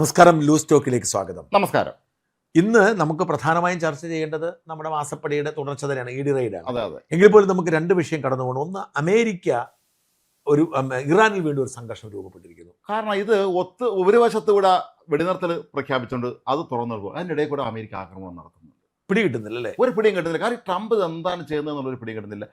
നമസ്കാരം, ലൂസ് ടോക്കിലേക്ക് സ്വാഗതം. നമസ്കാരം. ഇന്ന് നമുക്ക് പ്രധാനമായും ചർച്ച ചെയ്യേണ്ടത് നമ്മുടെ മാസപ്പടിയുടെ തുടർച്ച തന്നെയാണ്, ഇ ഡി റെയ്ഡാണ്. അതെ. എങ്കിൽ പോലും നമുക്ക് രണ്ട് വിഷയം കടന്നു പോകണം. ഒന്ന്, അമേരിക്ക ഇറാനിൽ വീണ്ടും ഒരു സംഘർഷം രൂപപ്പെട്ടിരിക്കുന്നു. കാരണം ഇത് ഒരു വശത്ത് കൂടെ വെടിനിർത്തൽ പ്രഖ്യാപിച്ചുകൊണ്ട് അത് തുറന്നു കൊടുക്കും, അതിൻ്റെ ഇടയിൽ കൂടെ അമേരിക്ക ആക്രമണം നടത്തുന്നുണ്ട്. പിടികിട്ടുന്നില്ല അല്ലേ? ഒരു പിടിയും കിട്ടുന്നില്ല. കാരണം ട്രംപ് എന്താണ് ചെയ്യുന്നതെന്നുള്ളൊരു പിടിയും കിട്ടുന്നില്ല.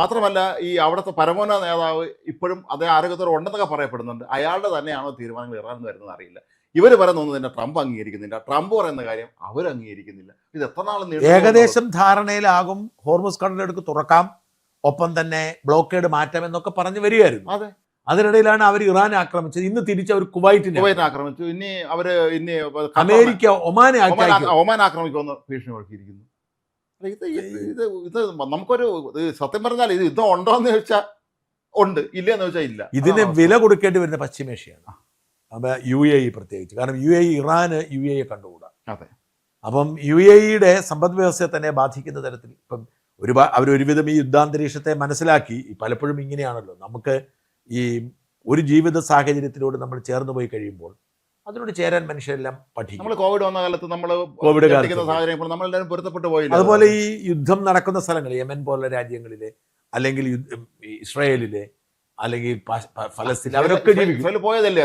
മാത്രമല്ല, ഈ അവിടുത്തെ പരമോന്നത നേതാവ് ഇപ്പോഴും അതേ ആരോഗ്യത്തോടെ ഉണ്ടെന്നൊക്കെ പറയപ്പെടുന്നുണ്ട്. അയാളുടെ തന്നെയാണോ തീരുമാനങ്ങൾ ഇറാൻ വരുന്നത് അറിയില്ല. ഇവർ പറയുന്നൊന്നും തന്നെ ട്രംപ് അംഗീകരിക്കുന്നില്ല, ട്രംപ് പറയുന്ന കാര്യം അവർ അംഗീകരിക്കുന്നില്ല. ഇത് എത്ര നാൾ ഏകദേശം ധാരണയിലാകും. ഹോർമുസ് കടലിടുക്ക് തുറക്കാം, ഒപ്പം തന്നെ ബ്ലോക്കേഡ് മാറ്റാമെന്നൊക്കെ പറഞ്ഞു വരികയായിരുന്നു. അതെ. അതിനിടയിലാണ് അവർ ഇറാൻ ആക്രമിച്ചത്. ഇന്ന് തിരിച്ച് അവർ കുവൈറ്റിനെ ആക്രമിച്ചു. ഇനി അമേരിക്ക ഒമാനെ ആക്രമിക്കുമെന്ന് ഭീഷണി മുഴക്കിയിരിക്കുന്നു. ഇത് നമുക്കൊരു സത്യം പറഞ്ഞാൽ ഇത് യുദ്ധം ഉണ്ടോ എന്ന് ചോദിച്ചാൽ ഉണ്ട്, ഇല്ലയെന്ന് ചോദിച്ചാൽ ഇല്ല. ഇതിന് വില കൊടുക്കേണ്ടി വരുന്ന പശ്ചിമേഷ്യയാണ്, യു എ ഇ പ്രത്യേകിച്ച്. കാരണം യു എ ഇ ഇറാന് യു എ ഇ കണ്ടുകൂടാ. അതെ. അപ്പം യു എ ഇയുടെ സമ്പദ് വ്യവസ്ഥയെ തന്നെ ബാധിക്കുന്ന തരത്തിൽ ഇപ്പം അവരൊരുവിധം ഈ യുദ്ധാന്തരീക്ഷത്തെ മനസ്സിലാക്കി. പലപ്പോഴും ഇങ്ങനെയാണല്ലോ, നമുക്ക് ഈ ഒരു ജീവിത സാഹചര്യത്തിലൂടെ നമ്മൾ ചേർന്ന് പോയി കഴിയുമ്പോൾ അതിനോട് ചേരാൻ മനുഷ്യരെല്ലാം പഠിക്കും. നമ്മൾ കോവിഡ് വന്ന കാലത്ത് കോവിഡ് സാഹചര്യം നമ്മളെല്ലാവരും പൊരുത്തപ്പെട്ടു പോയി. അതുപോലെ ഈ യുദ്ധം നടക്കുന്ന സ്ഥലങ്ങൾ, യമൻ പോലുള്ള രാജ്യങ്ങളിലെ, അല്ലെങ്കിൽ ഇസ്രായേലിലെ, അല്ലെങ്കിൽ ഫലസ്തീൻ, അവരൊക്കെ പോയതല്ലേ.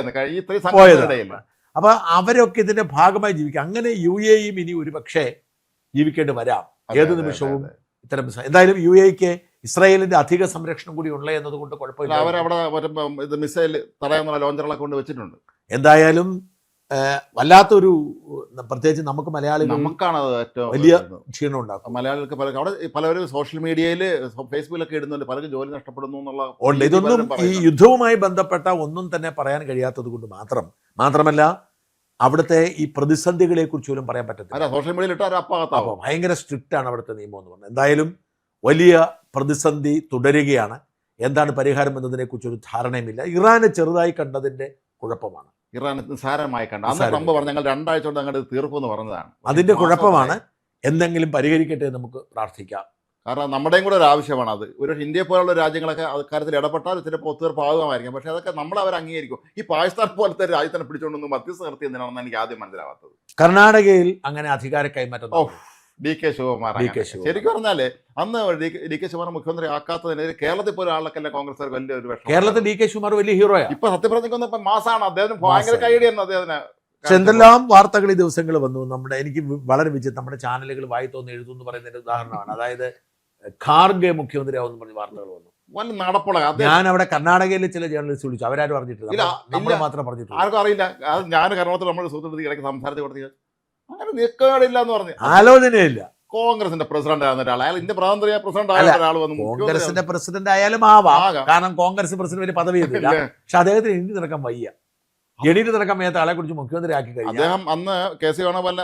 അപ്പൊ അവരൊക്കെ ഇതിന്റെ ഭാഗമായി ജീവിക്കും. അങ്ങനെ യു എ ഇയും ഇനി ഒരുപക്ഷെ ജീവിക്കേണ്ടി വരാം ഏത് നിമിഷവും. ഇത്തരം എന്തായാലും യു എക്ക് ഇസ്രായേലിന്റെ അധിക സംരക്ഷണം കൂടി ഉള്ള എന്നതുകൊണ്ട് കുഴപ്പമില്ല. അവരവിടെ മിസൈൽ തടയാനുള്ള ലോഞ്ചറുകളൊക്കെ കൊണ്ട് വെച്ചിട്ടുണ്ട്. എന്തായാലും വല്ലാത്തൊരു, പ്രത്യേകിച്ച് നമുക്ക് നമുക്കാണ് ഏറ്റവും വലിയ ക്ഷീണം ഉണ്ടാക്കും. മലയാളികൾക്ക് അവിടെ പലരും സോഷ്യൽ മീഡിയയിൽ ഫേസ്ബുക്കിലൊക്കെ ഇടുന്നുണ്ട്, പലരും ജോലി നഷ്ടപ്പെടുന്നു എന്നുള്ള. ഇതൊന്നും ഈ യുദ്ധവുമായി ബന്ധപ്പെട്ട ഒന്നും തന്നെ പറയാൻ കഴിയാത്തത് കൊണ്ട് മാത്രമല്ല അവിടുത്തെ ഈ പ്രതിസന്ധികളെ കുറിച്ച് പോലും പറയാൻ പറ്റത്തില്ല. സോഷ്യൽ മീഡിയയിൽ അപ്പോൾ ഭയങ്കര സ്ട്രിക്റ്റ് ആണ് അവിടുത്തെ നിയമം എന്ന് പറഞ്ഞത്. എന്തായാലും വലിയ പ്രതിസന്ധി തുടരുകയാണ്. എന്താണ് പരിഹാരം എന്നതിനെ കുറിച്ചൊരു ധാരണയുമില്ല. ഇറാനെ ചെറുതായി കണ്ടതിന്റെ കുഴപ്പമാണ്. ഇറാൻ നിസ്സാരമായി കണ്ട. അന്ന് ട്രംപ് പറഞ്ഞു ഞങ്ങൾ 2 ആഴ്ച കൊണ്ട് അങ്ങോട്ട് തീർക്കുമെന്ന് പറഞ്ഞതാണ്. അതിന്റെ കുഴപ്പമാണ്. എന്തെങ്കിലും പരിഹരിക്കട്ടെ നമുക്ക് പ്രാർത്ഥിക്കാം. കാരണം നമ്മുടെയും കൂടെ ഒരു ആവശ്യമാണ് അത്. ഒരു ഇന്ത്യയെ പോലുള്ള രാജ്യങ്ങളൊക്കെ അക്കാര്യത്തിൽ ഇടപെട്ടാൽ ചിലപ്പോൾ ഒത്തുതീർപ്പാകുമായിരിക്കും. പക്ഷേ അതൊക്കെ നമ്മൾ അവർ അംഗീകരിക്കും. ഈ പാകിസ്ഥാൻ പോലത്തെ രാജ്യത്തിനെ പിടിച്ചുകൊണ്ടൊന്നും മധ്യസ്ഥ നിർത്തി എന്തിനാണെന്ന് എനിക്ക് ആദ്യം മനസ്സിലാവാത്തത്. കർണാടകയിൽ അങ്ങനെ അധികാര കൈമാറ്റം ഡി കെ ശിവകുമാർ ശരിക്കും പറഞ്ഞാല് അന്ന് ഡി കെ ശിവകുമാർ മുഖ്യമന്ത്രി ആക്കാത്തതിനെതിരെ കേരളത്തിൽ പോലും ആളൊക്കെ കോൺഗ്രസ് വലിയൊരു വിഷയം. കേരളത്തിൽ ഡി കെ ശിവകുമാർ വലിയ ഹീറോയാണ്. ഇപ്പൊ സത്യപ്രതിജ്ഞ ഇപ്പൊ മാസാണ്. അദ്ദേഹം ഭയങ്കര കൈയടിയാണ് അദ്ദേഹത്തിന്. പക്ഷെ എന്തെല്ലാം വാർത്തകൾ ഈ ദിവസങ്ങൾ വന്നു. എനിക്ക് വളരെ നമ്മുടെ ചാനലുകൾ വായി തോന്നി എഴുതുമെന്ന് പറയുന്നതിന്റെ ഉദാഹരണമാണ്. അതായത് ഖാർഗെ മുഖ്യമന്ത്രിയാവുമെന്ന് പറഞ്ഞ വാർത്തകൾ വന്നു. ഞാൻ അവിടെ കർണാടകയിലെ ചില ജേർണലിസ്റ്റ് വിളിച്ചു, അവരാരും പറഞ്ഞിട്ടില്ല, നമ്മൾ മാത്രം പറഞ്ഞിട്ടില്ല. ആർക്കും അറിയില്ല. ഞാൻ കർണാടകത്തിൽ നമ്മുടെ സുഹൃത്തുക്കൾ ഇടയ്ക്ക് സംസാരത്തിൽ കൊടുത്തു, അങ്ങനെ നിൽക്കാടില്ല എന്ന് പറഞ്ഞു. ആലോചനയില്ല. കോൺഗ്രസിന്റെ പ്രസിഡന്റ് ആയിരുന്ന ഒരാൾ, അയാൾ ഇന്ത്യ പ്രസിഡന്റ് ആയ ഒരാൾ വന്നു. കോൺഗ്രസിന്റെ പ്രസിഡന്റ് ആയാലും ആവാം, കാരണം കോൺഗ്രസ് പ്രസിഡന്റ് വലിയ പദവിയൊന്നുമില്ല. പക്ഷെ അദ്ദേഹത്തിന് എഴുതി നടക്കാൻ വയ്യ. എണീറ്റ് നടക്കാൻ വയ്യാത്ത ആളെ കുറിച്ച് മുഖ്യമന്ത്രി ആക്കി കഴിഞ്ഞു. അദ്ദേഹം അന്ന് കെ സി വേണുഗോപാൽ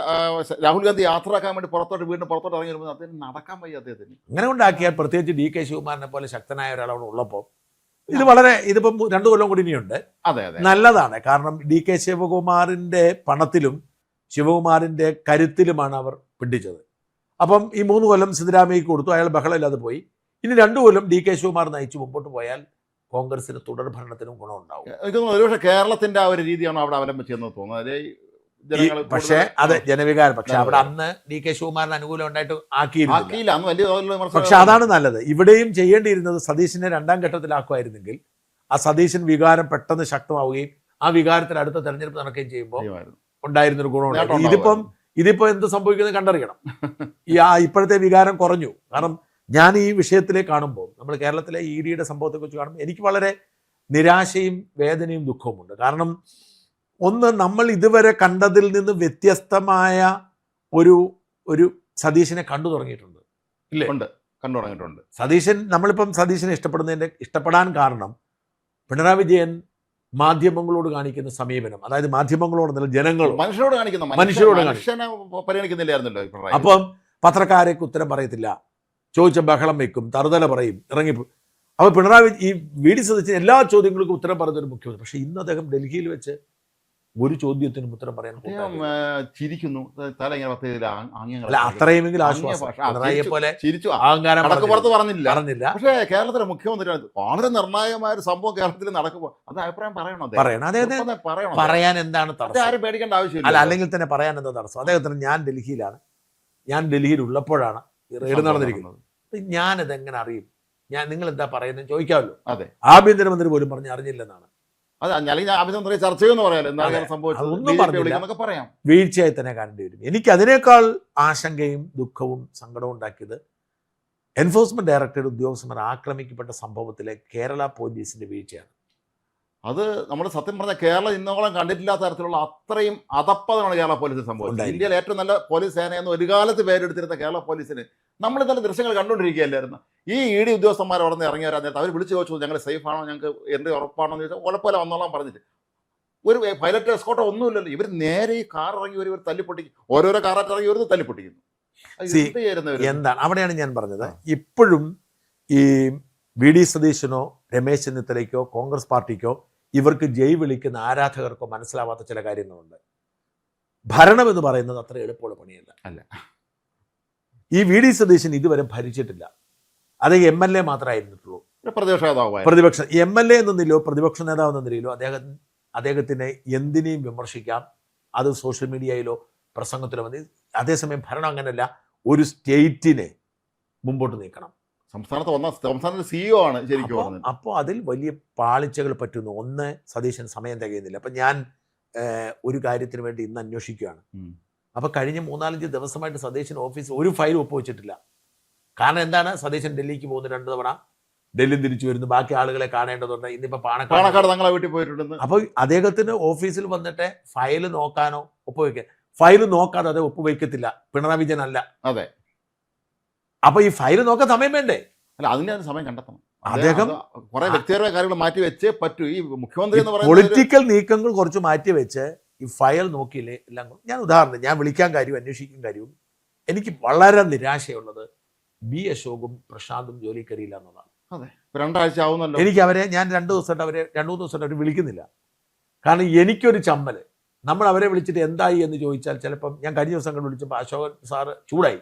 രാഹുൽ ഗാന്ധി യാത്രയാക്കാൻ വേണ്ടി വീടിന് പുറത്തോട്ട് ഇറങ്ങി വരുമ്പോൾ അദ്ദേഹം നടക്കാൻ വയ്യ. അദ്ദേഹത്തിന് അങ്ങനെ ഉണ്ടാക്കിയാൽ, പ്രത്യേകിച്ച് ഡി കെ ശിവകുമാറിനെ പോലെ ശക്തനായ ഒരാളവിടെ ഉള്ളപ്പോൾ ഇതിപ്പം 2 കൊല്ലം കൂടി ഇനിയുണ്ട്. നല്ലതാണ്. കാരണം ഡി കെ ശിവകുമാറിന്റെ പണത്തിലും ശിവകുമാറിന്റെ കരുത്തിലുമാണ് അവർ പിടിച്ചത്. അപ്പം ഈ 3 കൊല്ലം സിദ്ധരാമയ്യക്ക് കൊടുത്തു, അയാൾ ബഹളമില്ലാതെ പോയി. ഇനി 2 കൊല്ലം ഡി കെ ശിവകുമാർ നയിച്ചു മുമ്പോട്ട് പോയാൽ കോൺഗ്രസിന് തുടർ ഭരണത്തിനും ഗുണമുണ്ടാവും. എനിക്ക് തോന്നുന്നു ഒരുപക്ഷെ കേരളത്തിന്റെ ആ ഒരു രീതിയാണ് അവിടെ അവലംബിച്ചെന്ന് തോന്നുന്നത്. പക്ഷേ അതെ, ജനവികാരം. പക്ഷെ അവിടെ അന്ന് ഡി കെ ശിവകുമാറിന് അനുകൂലം ഉണ്ടായിട്ട് ആക്കിയില്ല. പക്ഷെ അതാണ് നല്ലത്. ഇവിടെയും ചെയ്യേണ്ടിയിരുന്നത് സതീശനെ 2ാം ഘട്ടത്തിലാക്കുമായിരുന്നെങ്കിൽ ആ സതീശൻ വികാരം പെട്ടെന്ന് ശക്തമാവുകയും ആ വികാരത്തിൽ അടുത്ത തെരഞ്ഞെടുപ്പ് നടക്കുകയും ചെയ്യുമ്പോൾ ഉണ്ടായിരുന്നൊരു ഗുണമുണ്ട്. ഇതിപ്പോ എന്ത് സംഭവിക്കുന്നത് കണ്ടറിയണം. ഇപ്പോഴത്തെ വികാരം കുറഞ്ഞു. കാരണം ഞാൻ ഈ വിഷയത്തിലേക്ക് കാണുമ്പോൾ, നമ്മൾ കേരളത്തിലെ ഇ ഡിയുടെ സംഭവത്തെക്കുറിച്ച് കാണുമ്പോൾ എനിക്ക് വളരെ നിരാശയും വേദനയും ദുഃഖവുമുണ്ട്. കാരണം ഒന്ന്, നമ്മൾ ഇതുവരെ കണ്ടതിൽ നിന്ന് വ്യത്യസ്തമായ ഒരു സതീശനെ കണ്ടു തുടങ്ങിയിട്ടുണ്ട്, ഇല്ലേ? കണ്ടു തുടങ്ങിയിട്ടുണ്ട്. നമ്മളിപ്പം സതീശനെ ഇഷ്ടപ്പെടാൻ കാരണം പിണറായി വിജയൻ മാധ്യമങ്ങളോട് കാണിക്കുന്ന സമീപനം, അതായത് മാധ്യമങ്ങളോട് ജനങ്ങളോട് പരിഗണിക്കുന്നില്ലായിരുന്നല്ലോ. അപ്പം പത്രക്കാരേക്ക് ഉത്തരം പറയത്തില്ല, ചോദിച്ച ബഹളം വെക്കും, തറുതല പറയും, ഇറങ്ങിപ്പോ. അപ്പോൾ പിണറായി ഈ വി ഡി സതീശൻ എല്ലാ ചോദ്യങ്ങൾക്കും ഉത്തരം പറഞ്ഞൊരു മുഖ്യമന്ത്രി. പക്ഷെ ഇന്ന് അദ്ദേഹം ഡൽഹിയിൽ വെച്ച് ഒരു ചോദ്യത്തിനും ഉത്തരം പറയാൻ ചിരിക്കുന്നു, തല ഇങ്ങനെ അല്ല അത്രയുമെങ്കിലും ആശ്വാസം. പിണറായിയെ പോലെ ചിരിച്ചു, അഹങ്കാരം പുറത്ത് പറഞ്ഞില്ല. പക്ഷേ കേരളത്തിലെ മുഖ്യമന്ത്രി വളരെ നിർണായകമായ ഒരു സംഭവം കേരളത്തിൽ നടക്കുമ്പോൾ അത് അഭിപ്രായം പറയണം. അദ്ദേഹത്തിന് പറയാൻ എന്താണ് തടസ്സം? ആരും പേടിക്കേണ്ട ആവശ്യമില്ല. അല്ല, അല്ലെങ്കിൽ തന്നെ പറയാൻ എന്താ തടസ്സം? അദ്ദേഹത്തിന് ഞാൻ ഡൽഹിയിൽ ഉള്ളപ്പോഴാണ് ഈ റെയ്ഡ് നടന്നിരിക്കുന്നത്. ഞാനിത് എങ്ങനെ അറിയും? നിങ്ങൾ എന്താ പറയുന്നത് ചോദിക്കാമല്ലോ. അതെ, ആഭ്യന്തരമന്ത്രി പോലും പറഞ്ഞ് അറിഞ്ഞില്ലെന്നാണ്. അത് അല്ലെങ്കിൽ ആഭ്യന്തരമന്ത്രി ചർച്ച ചെയ്യുമെന്ന് പറയാമല്ലോ. എന്താണ് സംഭവിച്ചത് പറയാം. വീഴ്ചയായി തന്നെ കാണേണ്ടി വരും. എനിക്ക് അതിനേക്കാൾ ആശങ്കയും ദുഃഖവും സങ്കടവും ഉണ്ടാക്കിയത് എൻഫോഴ്സ്മെന്റ് ഡയറക്ടറേറ്റ് ഉദ്യോഗസ്ഥന്മാർ ആക്രമിക്കപ്പെട്ട സംഭവത്തിലെ കേരള പോലീസിന്റെ വീഴ്ചയാണ്. അത് നമ്മൾ സത്യം പറഞ്ഞാൽ കേരളം ഇന്നോളം കണ്ടിട്ടില്ലാത്ത തരത്തിലുള്ള അത്രയും അതപ്പതമാണ് കേരള പോലീസിന് സംഭവിച്ചത്. ഇന്ത്യയിൽ ഏറ്റവും നല്ല പോലീസ് സേനയെന്ന് ഒരു കാലത്ത് പേരെടുത്തിരുന്ന കേരള പോലീസിന് നമ്മൾ ഇന്നലെ ദൃശ്യങ്ങൾ കണ്ടുകൊണ്ടിരിക്കുകയല്ലായിരുന്നു. ഈ ED ഉദ്യോഗസ്ഥന്മാർ അവിടെ നിന്ന് ഇറങ്ങി വരാൻ നേരത്തെ അവർ വിളിച്ചു ചോദിച്ചു, ഞങ്ങൾ സേഫ് ആണോ, ഞങ്ങൾക്ക് എൻ്റെ ഉറപ്പാണോ എന്ന് ചോദിച്ചാൽ ഉറപ്പല്ല വന്നോളാം പറഞ്ഞിട്ട് ഒരു പൈലറ്റ് എസ്കോട്ടോ ഒന്നുമില്ലല്ലോ. ഇവർ നേരെ ഈ കാർ ഇറങ്ങി ഒരു തല്ലിപ്പൊട്ടിക്കും, ഓരോരോ കാറായിട്ട് ഇറങ്ങി ഒരു തല്ലിപ്പൊട്ടിക്കുന്നു. എന്താണ് അവിടെയാണ് ഞാൻ പറഞ്ഞത്. ഇപ്പോഴും ഈ VD സതീശനോ രമേശ് ചെന്നിത്തലയ്ക്കോ കോൺഗ്രസ് പാർട്ടിക്കോ ഇവർക്ക് ജയ് വിളിക്കുന്ന ആരാധകർക്കോ മനസ്സിലാവാത്ത ചില കാര്യങ്ങളുണ്ട്. ഭരണം എന്ന് പറയുന്നത് അത്ര എളുപ്പമുള്ള പണിയല്ല. ഈ VD സതീശൻ ഇതുവരെ ഭരിച്ചിട്ടില്ല. അത് MLA മാത്രമായിരുന്നിട്ടുള്ളൂ. പ്രതിപക്ഷ MLA എന്ന നിലയിലോ പ്രതിപക്ഷ നേതാവ് എന്ന നിലയിലോ അദ്ദേഹത്തിനെ എന്തിനേയും വിമർശിക്കാം. അത് സോഷ്യൽ മീഡിയയിലോ പ്രസംഗത്തിലോ മതി. അതേസമയം ഭരണം അങ്ങനെയല്ല. ഒരു സ്റ്റേറ്റിനെ മുമ്പോട്ട് നീക്കണം. സംസ്ഥാനത്തെ CEO ആണ് ശരിക്കും. അപ്പോൾ അതിൽ വലിയ പാളിച്ചകൾ പറ്റുന്നു. ഒന്ന്, സതീശൻ സമയം തികയുന്നില്ല. അപ്പം ഞാൻ ഒരു കാര്യത്തിന് വേണ്ടി ഇന്ന് അന്വേഷിക്കുകയാണ്. അപ്പോൾ കഴിഞ്ഞ 3-4 ദിവസമായിട്ട് സതീശൻ ഓഫീസിൽ ഒരു ഫയൽ ഒപ്പുവെച്ചിട്ടില്ല. കാരണം എന്താണ്? സതീശൻ ഡൽഹിക്ക് പോകുന്നു 2 തവണ, ഡൽഹി തിരിച്ചു വരുന്നു, ബാക്കി ആളുകളെ കാണേണ്ടതുണ്ട്. ഇന്നിപ്പോൾ പാണക്കാട് തങ്ങളെ വീട്ടിൽ പോയിട്ടുണ്ട്. അപ്പോൾ അദ്ദേഹത്തിന് ഓഫീസിൽ വന്നിട്ട് ഫയൽ നോക്കാനോ ഒപ്പുവെക്കാൻ, ഫയൽ നോക്കാതെ അത് ഒപ്പുവെക്കത്തില്ല. പിണറായി വിജയൻ അല്ല. അതെ. അപ്പൊ ഈ ഫയൽ നോക്കാൻ സമയം വേണ്ടേ? അല്ല, അതിന് സമയം കണ്ടെത്തണം. അദ്ദേഹം കുറെ വ്യക്തിപരമായ കാര്യങ്ങൾ മാറ്റി വെച്ചേ പറ്റൂ. ഈ മുഖ്യമന്ത്രി എന്ന് പറയുന്നത് പൊളിറ്റിക്കൽ നീക്കങ്ങൾ കുറച്ച് മാറ്റി വെച്ച് ഈ ഫയൽ നോക്കിയില്ലേ എല്ലാം. ഞാൻ ഉദാഹരണം, ഞാൻ വിളിക്കാൻ കാര്യവും അന്വേഷിക്കാൻ കാര്യവും എനിക്ക് വളരെ നിരാശയുള്ളത് B. അശോകും പ്രശാന്തും ജോലി കയറിയില്ല എന്നതാണ്. അതെ, 2 ആഴ്ച ആവുന്നല്ലോ. എനിക്ക് അവരെ ഞാൻ 2 ദിവസമായിട്ട് അവർ വിളിക്കുന്നില്ല. കാരണം എനിക്കൊരു ചമ്മല്. നമ്മൾ അവരെ വിളിച്ചിട്ട് എന്തായി എന്ന് ചോദിച്ചാൽ ചിലപ്പം ഞാൻ കഴിഞ്ഞ ദിവസങ്ങൾ വിളിച്ചപ്പോൾ അശോകൻ സാറ് ചൂടായി.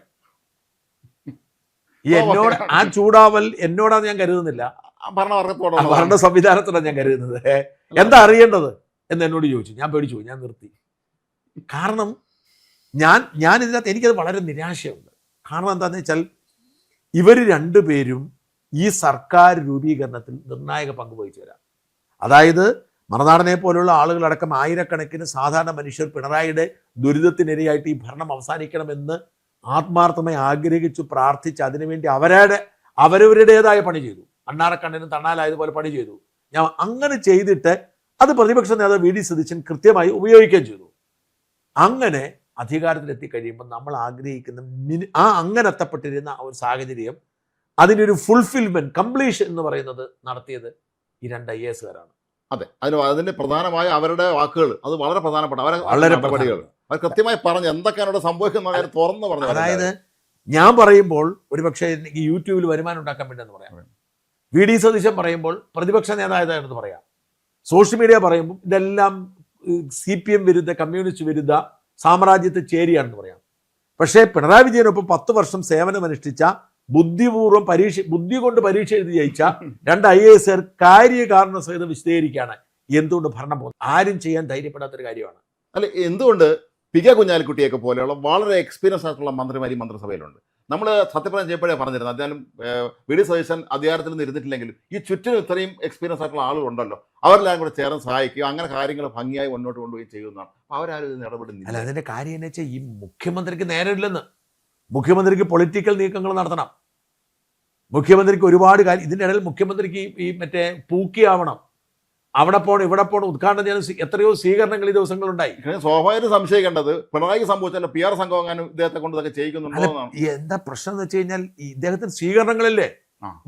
എന്നോട് ആ ചൂടാവൽ എന്നോടാന്ന് ഞാൻ കരുതുന്നില്ല, ഭരണ സംവിധാനത്തോടാണ് ഞാൻ കരുതുന്നത്. എന്താ അറിയേണ്ടത് എന്ന് എന്നോട് ചോദിച്ചു. ഞാൻ പേടിച്ചു പോയി, ഞാൻ നിർത്തി. കാരണം ഞാൻ ഇതിനകത്ത് എനിക്കത് വളരെ നിരാശയുണ്ട്. കാരണം എന്താണെന്ന് വെച്ചാൽ ഇവർ 2 പേരും ഈ സർക്കാർ രൂപീകരണത്തിൽ നിർണായക പങ്ക് വഹിച്ചവരാണ്. അതായത് മറുനാടനെ പോലുള്ള ആളുകളടക്കം ആയിരക്കണക്കിന് സാധാരണ മനുഷ്യർ പിണറായിയുടെ ദുരിതത്തിനിരയായിട്ട് ഈ ഭരണം അവസാനിക്കണമെന്ന് ആത്മാർത്ഥമായി ആഗ്രഹിച്ചു പ്രാർത്ഥിച്ച് അതിനുവേണ്ടി അവരവരുടേതായ പണി ചെയ്തു. അണ്ണാറക്കണ്ണനും തണ്ണാലായതുപോലെ പണി ചെയ്തു. ഞാൻ അങ്ങനെ ചെയ്തിട്ട് അത് പ്രതിപക്ഷ നേതാവ് VD സതീശൻ കൃത്യമായി ഉപയോഗിക്കുകയും ചെയ്തു. അങ്ങനെ അധികാരത്തിലെത്തി കഴിയുമ്പോൾ നമ്മൾ ആഗ്രഹിക്കുന്ന അങ്ങനെ എത്തപ്പെട്ടിരുന്ന ഒരു സാഹചര്യം, അതിനൊരു ഫുൾഫിൽമെന്റ്, കംപ്ലീഷൻ എന്ന് പറയുന്നത് നടത്തിയത് ഈ 2 IAS-കാരാണ്. അതെ, അതിന്റെ പ്രധാനമായ അവരുടെ വാക്കുകൾ അത് വളരെ പ്രധാനപ്പെട്ട നടപടികൾ അവർ കൃത്യമായി പറഞ്ഞു എന്തൊക്കെയാണ് സംഭവിക്കുന്നത് തുറന്നു പറഞ്ഞു. അതായത് ഞാൻ പറയുമ്പോൾ ഒരുപക്ഷെ എനിക്ക് യൂട്യൂബിൽ വരുമാനം ഉണ്ടാക്കാൻ വേണ്ടെന്ന് പറയാം. VD സതീശൻ പറയുമ്പോൾ പ്രതിപക്ഷ നേതാവാണെന്ന് പറയാം. സോഷ്യൽ മീഡിയ പറയുമ്പോൾ ഇതെല്ലാം CPM വിരുദ്ധ, കമ്മ്യൂണിസ്റ്റ് വിരുദ്ധ സാമ്രാജ്യത്തെ ചേരിയാണെന്ന് പറയാം. പക്ഷേ പിണറായി വിജയനൊപ്പം 10 വർഷം സേവനമനുഷ്ഠിച്ച ബുദ്ധി കൊണ്ട് പരീക്ഷ എഴുതി ജയിച്ച 2 IAS-കാർ കാര്യകാരണ സഹിതം വിശദീകരിക്കുകയാണ് എന്തുകൊണ്ട് ഭരണം പോകുന്നത്. ആരും ചെയ്യാൻ ധൈര്യപ്പെടാത്തൊരു കാര്യമാണ്. അല്ല, എന്തുകൊണ്ട് PK കുഞ്ഞാലിക്കുട്ടിയൊക്കെ പോലെയുള്ള വളരെ എക്സ്പീരിയൻസ് ആയിട്ടുള്ള മന്ത്രിമാർ ഈ മന്ത്രിസഭയിലുണ്ട്. നമ്മൾ സത്യപ്രതിജ്ഞ ചെയ്യപ്പോഴേ പറഞ്ഞിരുന്നത്, എന്തായാലും VD സതീശൻ അധികാരത്തിൽ നിന്ന് ഇരുന്നിട്ടില്ലെങ്കിലും ഈ ചുറ്റിനും ഇത്രയും എക്സ്പീരിയൻസ് ആയിട്ടുള്ള ആളുകളുണ്ടല്ലോ, അവരെല്ലാം കൂടെ ചേർന്ന് സഹായിക്കുക, അങ്ങനെ കാര്യങ്ങൾ ഭംഗിയായി മുന്നോട്ട് കൊണ്ടുപോയി ചെയ്യുന്നതാണ്. അവരാരും ഇതിന് ഇടപെടുന്നില്ല. അല്ല, അതിന്റെ കാര്യം എന്ന് വെച്ചാൽ ഈ മുഖ്യമന്ത്രിക്ക് നേരമില്ലെന്ന്. മുഖ്യമന്ത്രിക്ക് പൊളിറ്റിക്കൽ നീക്കങ്ങൾ നടത്തണം. മുഖ്യമന്ത്രിക്ക് ഒരുപാട് കാര്യം, ഇതിൻ്റെ ഇടയിൽ മുഖ്യമന്ത്രിക്ക് ഈ മറ്റേ പൂക്കിയാവണം, അവിടെ പോകണം, ഇവിടെ പോകണം, ഉദ്ഘാടനം ചെയ്യാൻ എത്രയോ സ്വീകരണങ്ങൾ ഈ ദിവസങ്ങളുണ്ടായി. സ്വാഭാവികം സംശയിക്കേണ്ടത് പിണറായി സംഭവിച്ചാൽ PR സംഘം അങ്ങനെ ഇദ്ദേഹത്തെ കൊണ്ട് ഇതൊക്കെ ചെയ്യിക്കുന്നുണ്ടോ. എന്താ പ്രശ്നം എന്ന് വെച്ച് കഴിഞ്ഞാൽ ഈ ഇദ്ദേഹത്തിന് സ്വീകരണങ്ങളില്ലേ,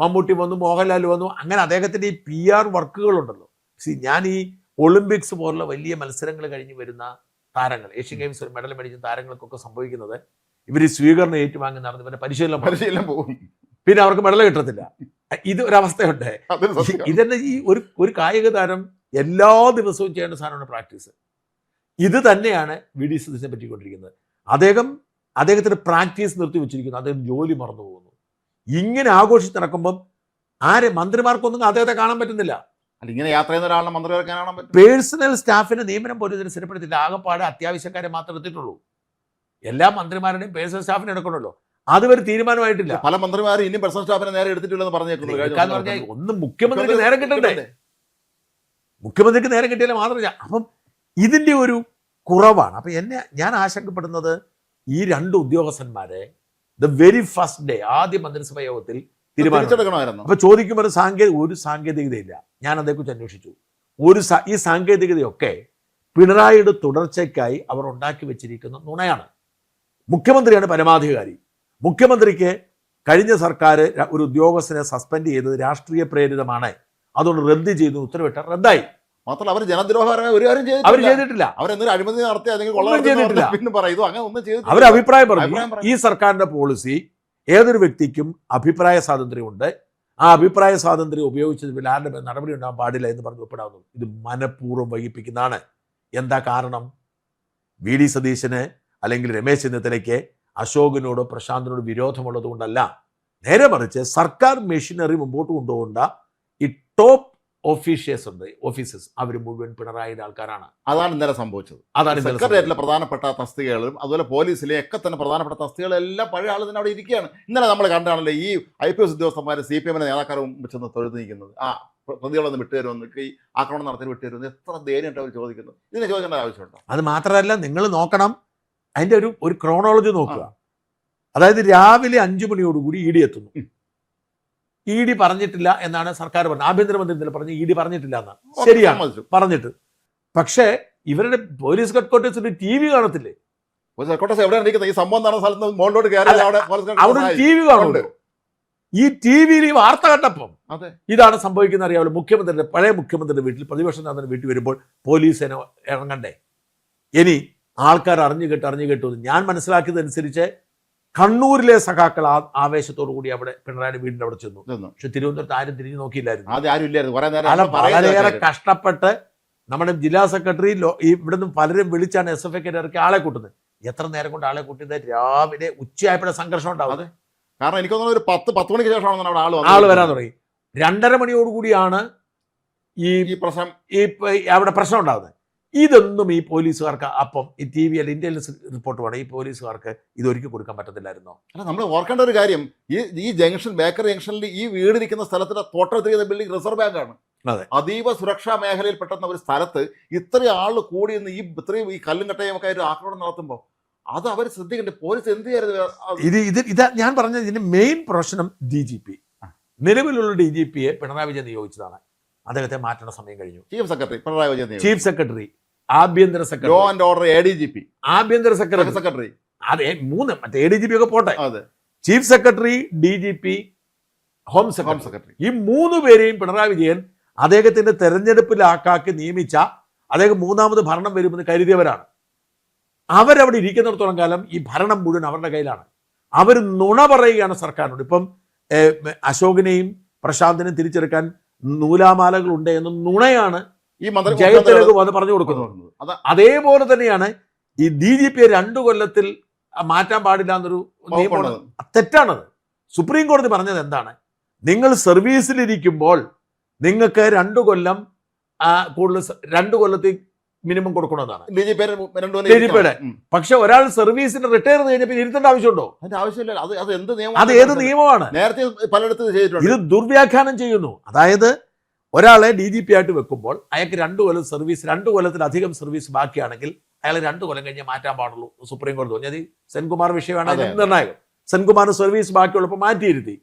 മമ്മൂട്ടി വന്നു, മോഹൻലാൽ വന്നു, അങ്ങനെ അദ്ദേഹത്തിന്റെ ഈ PR വർക്കുകളുണ്ടല്ലോ. ഞാൻ ഈ ഒളിമ്പിക്സ് പോലുള്ള വലിയ മത്സരങ്ങൾ കഴിഞ്ഞ് വരുന്ന താരങ്ങൾ, ഏഷ്യൻ ഗെയിംസ് മെഡൽ മേടിച്ച താരങ്ങൾക്കൊക്കെ സംഭവിക്കുന്നത് ഇവർ ഈ സ്വീകരണം ഏറ്റുവാങ്ങി നടന്ന് ഇവരുടെ പരിശീലനം പോകും, പിന്നെ അവർക്ക് മെഡൽ കിട്ടത്തില്ല. ഇത് ഒരവസ്ഥയുണ്ട്. ഇതന്നെ ഈ ഒരു കായിക താരം എല്ലാ ദിവസവും ചെയ്യേണ്ട സാധനമാണ് പ്രാക്ടീസ്. ഇത് തന്നെയാണ് വി ഡി സതീശനെ പറ്റിക്കൊണ്ടിരിക്കുന്നത്. അദ്ദേഹത്തിന് പ്രാക്ടീസ് നിർത്തി വെച്ചിരിക്കുന്നു, അദ്ദേഹം ജോലി മറന്നു പോകുന്നു. ഇങ്ങനെ ആഘോഷിച്ച് നടക്കുമ്പം മന്ത്രിമാർക്കൊന്നും അദ്ദേഹത്തെ കാണാൻ പറ്റുന്നില്ല. അല്ല, ഇങ്ങനെ യാത്ര ചെയ്യുന്ന ഒരാളെ മന്ത്രിമാരെ കാണാൻ പറ്റും. പേഴ്സണൽ സ്റ്റാഫിന്റെ നിയമനം പോലും ഇതിന് സ്ഥിരപ്പെടുത്തില്ല. ആകെപ്പാട് അത്യാവശ്യക്കാരെ മാത്രം എടുത്തിട്ടുള്ളൂ. എല്ലാ മന്ത്രിമാരുടെയും പേഴ്സണൽ സ്റ്റാഫിനെ എടുക്കണമല്ലോ, അതുവരെ തീരുമാനമായിട്ടില്ല. പല മന്ത്രിമാരും ഇനിയും പേഴ്സണൽ സ്റ്റാഫിനെ നേരെ എടുത്തിട്ടില്ലെന്ന് പറഞ്ഞേക്കുന്നു. ഒന്ന് മുഖ്യമന്ത്രിക്ക് നേരം കിട്ടണ്ടേ? മുഖ്യമന്ത്രിക്ക് നേരം കിട്ടിയാലേ മാത്രമല്ല. അപ്പം ഇതിന്റെ ഒരു കുറവാണ്. അപ്പൊ ഞാൻ ആശങ്കപ്പെടുന്നത് ഈ രണ്ട് ഉദ്യോഗസ്ഥന്മാരെ ദ വെരി ഫസ്റ്റ് ഡേ ആദ്യ മന്ത്രിസഭാ യോഗത്തിൽ തീരുമാനിച്ചെടുക്കണമായിരുന്നു. അപ്പൊ ചോദിക്കുമ്പോൾ ഒരു സാങ്കേതികതയില്ല. ഞാൻ അതേക്കുറിച്ച് അന്വേഷിച്ചു. ഈ സാങ്കേതികതയൊക്കെ പിണറായിയുടെ തുടർച്ചയ്ക്കായി അവർ ഉണ്ടാക്കി വെച്ചിരിക്കുന്ന നുണയാണ്. മുഖ്യമന്ത്രിയാണ് പരമാധികാരി. മുഖ്യമന്ത്രിക്ക് കഴിഞ്ഞ സർക്കാർ ഒരു ഉദ്യോഗസ്ഥനെ സസ്പെൻഡ് ചെയ്തത് രാഷ്ട്രീയ പ്രേരിതമാണ്, അതുകൊണ്ട് റദ്ദ് ചെയ്തു ഉത്തരവിട്ട റദ്ദായി. മാത്രമല്ല അവർ ജനദ്രോഹപരമായ ഒരു കാര്യം ചെയ്തിട്ടില്ല. അവരെന്തെങ്കിലും അഴിമതി നടത്തി അവർ അഭിപ്രായം പറഞ്ഞു. ഈ സർക്കാരിന്റെ പോളിസി ഏതൊരു വ്യക്തിക്കും അഭിപ്രായ സ്വാതന്ത്ര്യമുണ്ട്, ആ അഭിപ്രായ സ്വാതന്ത്ര്യം ഉപയോഗിച്ചതിൽ ആരുടെ നടപടി ഉണ്ടാകാൻ പാടില്ല എന്ന് പറഞ്ഞ് ഒപ്പിടാവുന്നു. ഇത് മനഃപൂർവ്വം വൈകിപ്പിക്കുന്നതാണ്. എന്താ കാരണം? വി ഡി സതീശന് അല്ലെങ്കിൽ രമേശ് ചെന്നിത്തലയ്ക്ക് അശോകിനോടോ പ്രശാന്തിനോട് വിരോധമുള്ളത് കൊണ്ടല്ല, നേരെ മറിച്ച് സർക്കാർ മെഷീനറി മുമ്പോട്ട് കൊണ്ടുപോകേണ്ട ഈ ടോപ്പ് ഓഫീസേഴ്സ് അവർ മുഴുവൻ പിണറായിയുടെ ആൾക്കാരാണ്. അതാണ് ഇന്നലെ സംഭവിച്ചത്. അതാണ് സെക്രട്ടേറിയറ്റിലെ പ്രധാനപ്പെട്ട തസ്തികകളും അതുപോലെ പോലീസിലെ ഒക്കെ തന്നെ പ്രധാനപ്പെട്ട തസ്തികകളെല്ലാം പഴയ ആൾ തന്നെ അവിടെ ഇരിക്കുകയാണ്. ഇന്നലെ നമ്മൾ കണ്ടാണല്ലോ ഈ IPS ഉദ്യോഗസ്ഥന്മാർ CPM നേതാക്കാരും ചെന്ന് തൊഴുതു നിൽക്കുന്നത്. ആ പ്രതികളൊന്ന് വിട്ടുതരുമെന്ന്, ഈ ആക്രമണം നടത്തി വിട്ടുതരുമെന്ന് എത്ര ധൈര്യമായിട്ട് അവർ ചോദിക്കുന്നു. ഇതിനെ ചോദിക്കേണ്ട ആവശ്യമുണ്ടോ? അത് മാത്രമല്ല, നിങ്ങൾ നോക്കണം, അതിൻ്റെ ഒരു ക്രോണോളജി നോക്കുക. അതായത് രാവിലെ 5 മണിയോടുകൂടി ED എത്തുന്നു. ED പറഞ്ഞിട്ടില്ല എന്നാണ് സർക്കാർ പറഞ്ഞത്. ആഭ്യന്തരമന്ത്രി ഇന്നലെ പറഞ്ഞു ED പറഞ്ഞിട്ടില്ല എന്നാണ്. ശരിയാണ്, പറഞ്ഞിട്ട്. പക്ഷേ ഇവരുടെ പോലീസ് ഹെഡ്ക്വാർട്ടേഴ്സിൽ TV കാണത്തില്ലേ? ഈ സംഭവം നടന്ന സ്ഥലത്ത് മുകളിലോട്ട് അവിടെ TV കാണുമല്ലോ. ഈ TV-യിൽ ഈ വാർത്ത കണ്ടപ്പം ഇതാണ് സംഭവിക്കുന്നത് അറിയാമല്ലോ. പഴയ മുഖ്യമന്ത്രിയുടെ വീട്ടിൽ പ്രതിപക്ഷ നേതാവിന്റെ വീട്ടിൽ വരുമ്പോൾ പോലീസിനെ ഇറങ്ങണ്ടേ? ഇനി ആൾക്കാർ അറിഞ്ഞു കേട്ടു. ഞാൻ മനസ്സിലാക്കിയതനുസരിച്ച് കണ്ണൂരിലെ സഖാക്കൾ ആവേശത്തോടു കൂടി അവിടെ പിണറായി വീടിന്റെ അവിടെ ചെന്നു. പക്ഷെ തിരുവനന്തപുരത്ത് ആരും തിരിഞ്ഞു നോക്കിയില്ലായിരുന്നു. വളരെയേറെ കഷ്ടപ്പെട്ട് നമ്മുടെ ജില്ലാ സെക്രട്ടറി ഇവിടുന്ന് പലരും വിളിച്ചാണ് SFI ഇറക്കി ആളെ കൂട്ടുന്നത്. എത്ര നേരം കൊണ്ട് ആളെ കൂട്ടിയത്? രാവിലെ ഉച്ചയായപ്പോഴെ സംഘർഷം ഉണ്ടാവും. കാരണം എനിക്ക് തോന്നുന്നു ഒരു 10 മണിക്ക് ശേഷമാണ് ആള് വരാൻ തുടങ്ങി. 2:30 മണിയോടുകൂടിയാണ് ഈ പ്രശ്നം അവിടെ പ്രശ്നം ഉണ്ടാകുന്നത്. ഇതൊന്നും ഈ പോലീസുകാർക്ക് അപ്പം ഈ TV ഇന്റലിജൻസ് റിപ്പോർട്ട് വേണം. ഈ പോലീസുകാർക്ക് ഇതൊരിക്കൽ കൊടുക്കാൻ പറ്റത്തില്ലായിരുന്നോ? അല്ല, നമ്മൾ ഓർക്കേണ്ട ഒരു കാര്യം, ഈ ജംഗ്ഷൻ ബേക്കറി ജംഗ്ഷനിൽ ഈ വീടിരിക്കുന്ന സ്ഥലത്തിന്റെ തൊട്ടടുത്തിരിക്കുന്ന ബിൽഡിംഗ് റിസർവ് ബാങ്കാണ്. അതീവ സുരക്ഷാ മേഖലയിൽ പെട്ടെന്ന് ഒരു സ്ഥലത്ത് ഇത്രയും ആള് കൂടി നിന്ന് ഇത്രയും ഈ കല്ലും കട്ടയും ഒക്കെ ആയിട്ട് ആക്രമണം നടത്തുമ്പോൾ അത് അവർ ശ്രദ്ധിക്കണ്ടേ? പോലീസ് എന്ത് ചെയ്യരുത്? ഞാൻ പറഞ്ഞത് ഇതിന്റെ മെയിൻ പ്രശ്നം DGP. നിലവിലുള്ള DGPയെ പിണറായി വിജയൻ നിയോഗിച്ചതാണ്. അദ്ദേഹത്തെ മാറ്റേണ്ട സമയം കഴിഞ്ഞു. Chief secretary Pinarayi Vijayan, chief secretary, ആഭ്യന്തര secretary, law and order ADGP, ആഭ്യന്തര സെക്രട്ടറി. അതെ, 3 മറ്റേ ADGP ഒക്കെ പോട്ടെ. Chief secretary, DGP, home secretary, ഈ 3 പേരെയും പിണറായി വിജയൻ അദ്ദേഹത്തിന്റെ തെരഞ്ഞെടുപ്പിലാക്കി നിയമിച്ച അദ്ദേഹം 3ാമത് ഭരണം വരുമെന്ന് കരുതിയവരാണ്. അവരവിടെ ഇരിക്കുന്നിടത്തോളം കാലം ഈ ഭരണം മുഴുവൻ അവരുടെ കയ്യിലാണ്. അവർ നുണ പറയുകയാണ് സർക്കാരിനോട്. ഇപ്പം അശോകിനെയും പ്രശാന്തിനെയും തിരിച്ചെടുക്കാൻ നൂലാമാലകൾ ഉണ്ട് എന്ന നുണയാണ് ഈ ജയത്തിലേക്ക് വന്ന് പറഞ്ഞു കൊടുക്കുന്നത്. അതേപോലെ തന്നെയാണ് ഈ DGPയെ 2 കൊല്ലത്തിൽ മാറ്റാൻ പാടില്ല എന്നൊരു നിയമമാണ്. തെറ്റാണത്. സുപ്രീം കോടതി പറഞ്ഞത് എന്താണ്? നിങ്ങൾ സർവീസിലിരിക്കുമ്പോൾ നിങ്ങൾക്ക് 2 കൊല്ലം കൂടുതൽ 2 കൊല്ലത്തിൽ മിനിമം കൊടുക്കണമെന്നാണ് DGPയുടെ. പക്ഷെ ഒരാൾ സർവീസിന് റിട്ടയർ കഴിഞ്ഞപ്പോൾ ഇരുത്തേണ്ട ആവശ്യമുണ്ടോ? അതിന്റെ ആവശ്യമില്ല. അത് ഏത് നിയമമാണ്? നേരത്തെ പലയിടത്തും ചെയ്തിട്ടുണ്ട്. ഇത് ദുർവ്യാഖ്യാനം ചെയ്യുന്നു. അതായത് ഒരാളെ DGP ആയിട്ട് വെക്കുമ്പോൾ അയാൾക്ക് 2 കൊല്ലം സർവീസ്, 2 കൊല്ലത്തിലധികം സർവീസ് ബാക്കിയാണെങ്കിൽ അയാൾ 2 കൊല്ലം കഴിഞ്ഞ് മാറ്റാൻ പാടുള്ളൂ. സുപ്രീം കോടതി പറഞ്ഞത് സെൻകുമാർ വിഷയമാണ് നിർണായകം. സെൻകുമാറിന് സർവീസ് ബാക്കിയുള്ളപ്പോൾ മാറ്റിയിരുത്തി.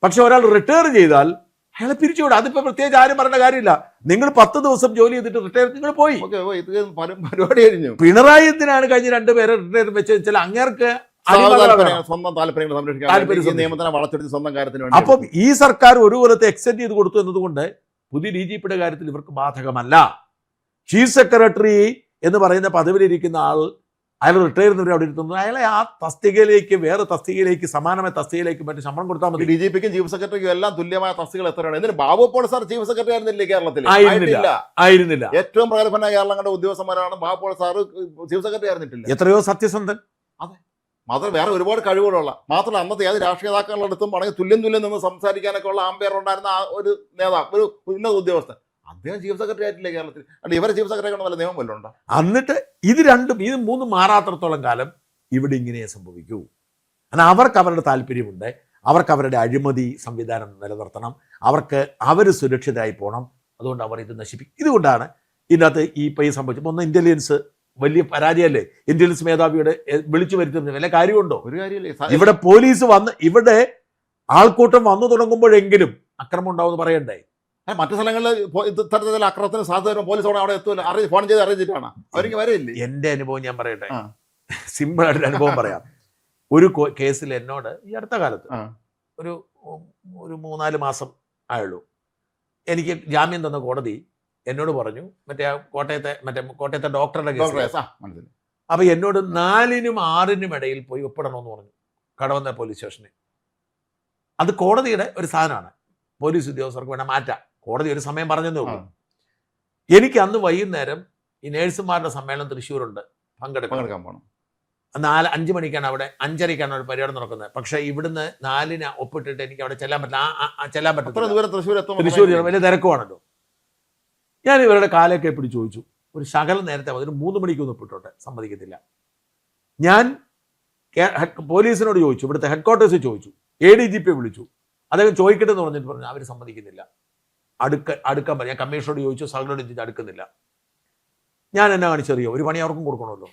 പക്ഷെ ഒരാൾ റിട്ടയർ ചെയ്താൽ അയാളെ പിരിച്ചുവിടും. അതിപ്പോ പ്രത്യേകിച്ച് ആരും പറയേണ്ട കാര്യമില്ല. നിങ്ങൾ 10 ദിവസം ജോലി ചെയ്തിട്ട് റിട്ടയർ നിങ്ങൾ പോയി. പരിപാടി കഴിഞ്ഞു. പിണറായി എന്തിനാണ് കഴിഞ്ഞ 2 പേരെ റിട്ടയർ വെച്ചാൽ അങ്ങേർക്ക് സ്വന്തം താല്പര്യങ്ങൾ സംരക്ഷിക്കാൻ സ്വന്തം കാര്യത്തിന്. അപ്പം ഈ സർക്കാർ 1 കൊല്ലത്തെ എക്സ്റ്റെൻഡ് ചെയ്ത് കൊടുത്തു എന്നതുകൊണ്ട് പുതിയ DGPയുടെ കാര്യത്തിൽ ഇവർക്ക് ബാധകമല്ല. ചീഫ് സെക്രട്ടറി എന്ന് പറയുന്ന പദവിയിലിരിക്കുന്ന ആൾ അയാൾ റിട്ടയർ ചെയ്യുന്നവർ അവിടെ ഇരുത്തുന്നു. അയാളെ ആ തസ്തികയിലേക്ക് വേറെ തസ്തികയിലേക്ക് സമാനമായ തസ്തികയിലേക്ക് മറ്റു ശമ്പളം കൊടുത്താൽ മതി. DGPക്കും ചീഫ് സെക്രട്ടറിക്കും എല്ലാം തുല്യമായ തസ്തികൾ എത്രയാണ്? ഇതിന് Babu Paul sir chief secretary ആയിരുന്നില്ലേ കേരളത്തിൽ? ആയിരുന്നില്ല. ഏറ്റവും പ്രഗത്ഭനായ കേരളം കണ്ട ഉദ്യോഗസ്ഥന്മാരാണ്. Babu Paul sir chief secretary ആയിരുന്നിട്ടില്ല. എത്രയോ സത്യസന്ധൻ. അതെ, മാത്രം വേറെ ഒരുപാട് കഴിവുകളുള്ള, മാത്രമല്ല അന്നത്തെ ഏത് രാഷ്ട്രീയ നേതാക്കളുടെ അടുത്തും ആണെങ്കിൽ തുല്യം നിന്ന് സംസാരിക്കാനൊക്കെ ഉള്ള ആംബിയർ ഉണ്ടായിരുന്ന ആ ഒരു നേതാവ്, ഒരു ഉന്നത ഉദ്യോഗസ്ഥൻ, അദ്ദേഹം ചീഫ് സെക്രട്ടറി ആയിട്ടില്ലേ കേരളത്തിൽ? അല്ല, ഇവരെ ചീഫ് സെക്രട്ടറി ആക്കണം വല്ല നിയമം വല്ലതും ഉണ്ടോ? എന്നിട്ട് ഇത് മൂന്നും മാറാത്രത്തോളം കാലം ഇവിടെ ഇങ്ങനെ സംഭവിക്കൂ. എന്നാൽ അവർക്ക് അവരുടെ താല്പര്യമുണ്ട്, അവർക്ക് അവരുടെ അഴിമതി സംവിധാനം നിലനിർത്തണം, അവർക്ക് അവർ സുരക്ഷിതരായി പോകണം. അതുകൊണ്ട് അവർ ഇത് നശിപ്പിക്കും. ഇതുകൊണ്ടാണ് ഇതിനകത്ത് ഈ സംഭവിച്ചത്. ഒന്ന്, ഇന്റലിജൻസ് വലിയ പരാജയമല്ലേ? ഇന്റലിജൻസ് മേധാവിയുടെ വിളിച്ചു വരുത്തുന്നത് വല്ല കാര്യമുണ്ടോ? ഒരു കാര്യമില്ല. ഇവിടെ പോലീസ് വന്ന് ഇവിടെ ആൾക്കൂട്ടം വന്നു തുടങ്ങുമ്പോഴെങ്കിലും അക്രമം ഉണ്ടാവുമെന്ന് പറയണ്ടേ? മറ്റു സ്ഥലങ്ങളിൽ ഇത്തരത്തിൽ അക്രമത്തിന് സാധ്യത പോലീസ് അവിടെ എത്തുമല്ലോ, ഫോൺ ചെയ്ത് അറിയിച്ചിട്ടാണ് അവർക്ക് വരെയില്ലേ? എന്റെ അനുഭവം ഞാൻ പറയട്ടെ, സിമ്പിൾ ആയിട്ടൊരു അനുഭവം പറയാം. ഒരു കേസിൽ എന്നോട് ഈ അടുത്ത കാലത്ത് ഒരു 3-4 മാസം ആയുള്ളൂ, എനിക്ക് ജാമ്യം തന്ന കോടതി എന്നോട് പറഞ്ഞു, കോട്ടയത്തെ ഡോക്ടറുടെ കേസ്. അപ്പൊ എന്നോട് 4-നും 6-നും ഇടയിൽ പോയി ഒപ്പിടണമെന്ന് പറഞ്ഞു, കടവന്ത്ര പോലീസ് സ്റ്റേഷനിൽ. അത് കോടതിയുടെ ഒരു സാധനമാണ്, പോലീസ് ഉദ്യോഗസ്ഥർക്ക് വേണം മാറ്റാം. കോടതി ഒരു സമയം പറഞ്ഞതേ ഉള്ളൂ. എനിക്ക് അന്ന് വൈകുന്നേരം ഈ നേഴ്സുമാരുടെ സമ്മേളനം തൃശ്ശൂരുണ്ട്, പങ്കെടുക്കാൻ പോകണം. 5 മണിക്കാണ് അവിടെ, 5:30ക്കാണ് അവിടെ പരിപാടി നടക്കുന്നത്. പക്ഷേ ഇവിടുന്ന് 4-ന് ഒപ്പിട്ടിട്ട് എനിക്ക് അവിടെ ചെല്ലാൻ പറ്റില്ല. തൃശ്ശൂർ വലിയ തിരക്കുവാണല്ലോ. ഞാൻ ഇവരുടെ കാലൊക്കെ എപ്പിടി ചോദിച്ചു, ഒരു ശകലം നേരത്തെ ഒരു 3 മണിക്കൊന്നും ഒപ്പിട്ടോട്ടെ, സമ്മതിക്കത്തില്ല. ഞാൻ പോലീസിനോട് ചോദിച്ചു, ഇവിടുത്തെ ഹെഡ്ക്വാർട്ടേഴ്സിൽ ചോദിച്ചു, ADGP വിളിച്ചു, അദ്ദേഹം ചോദിക്കട്ടെ എന്ന് പറഞ്ഞിട്ട് പറഞ്ഞു അവർ സമ്മതിക്കുന്നില്ല, അടുക്കാൻ പറഞ്ഞു. ഞാൻ കമ്മീഷനോട് ചോദിച്ചു, സകലോട് ചോദിച്ചു, അടുക്കുന്നില്ല. ഞാൻ എന്നെ കാണിച്ചറിയോ? ഒരു പണി അവർക്കും കൊടുക്കണമല്ലോ.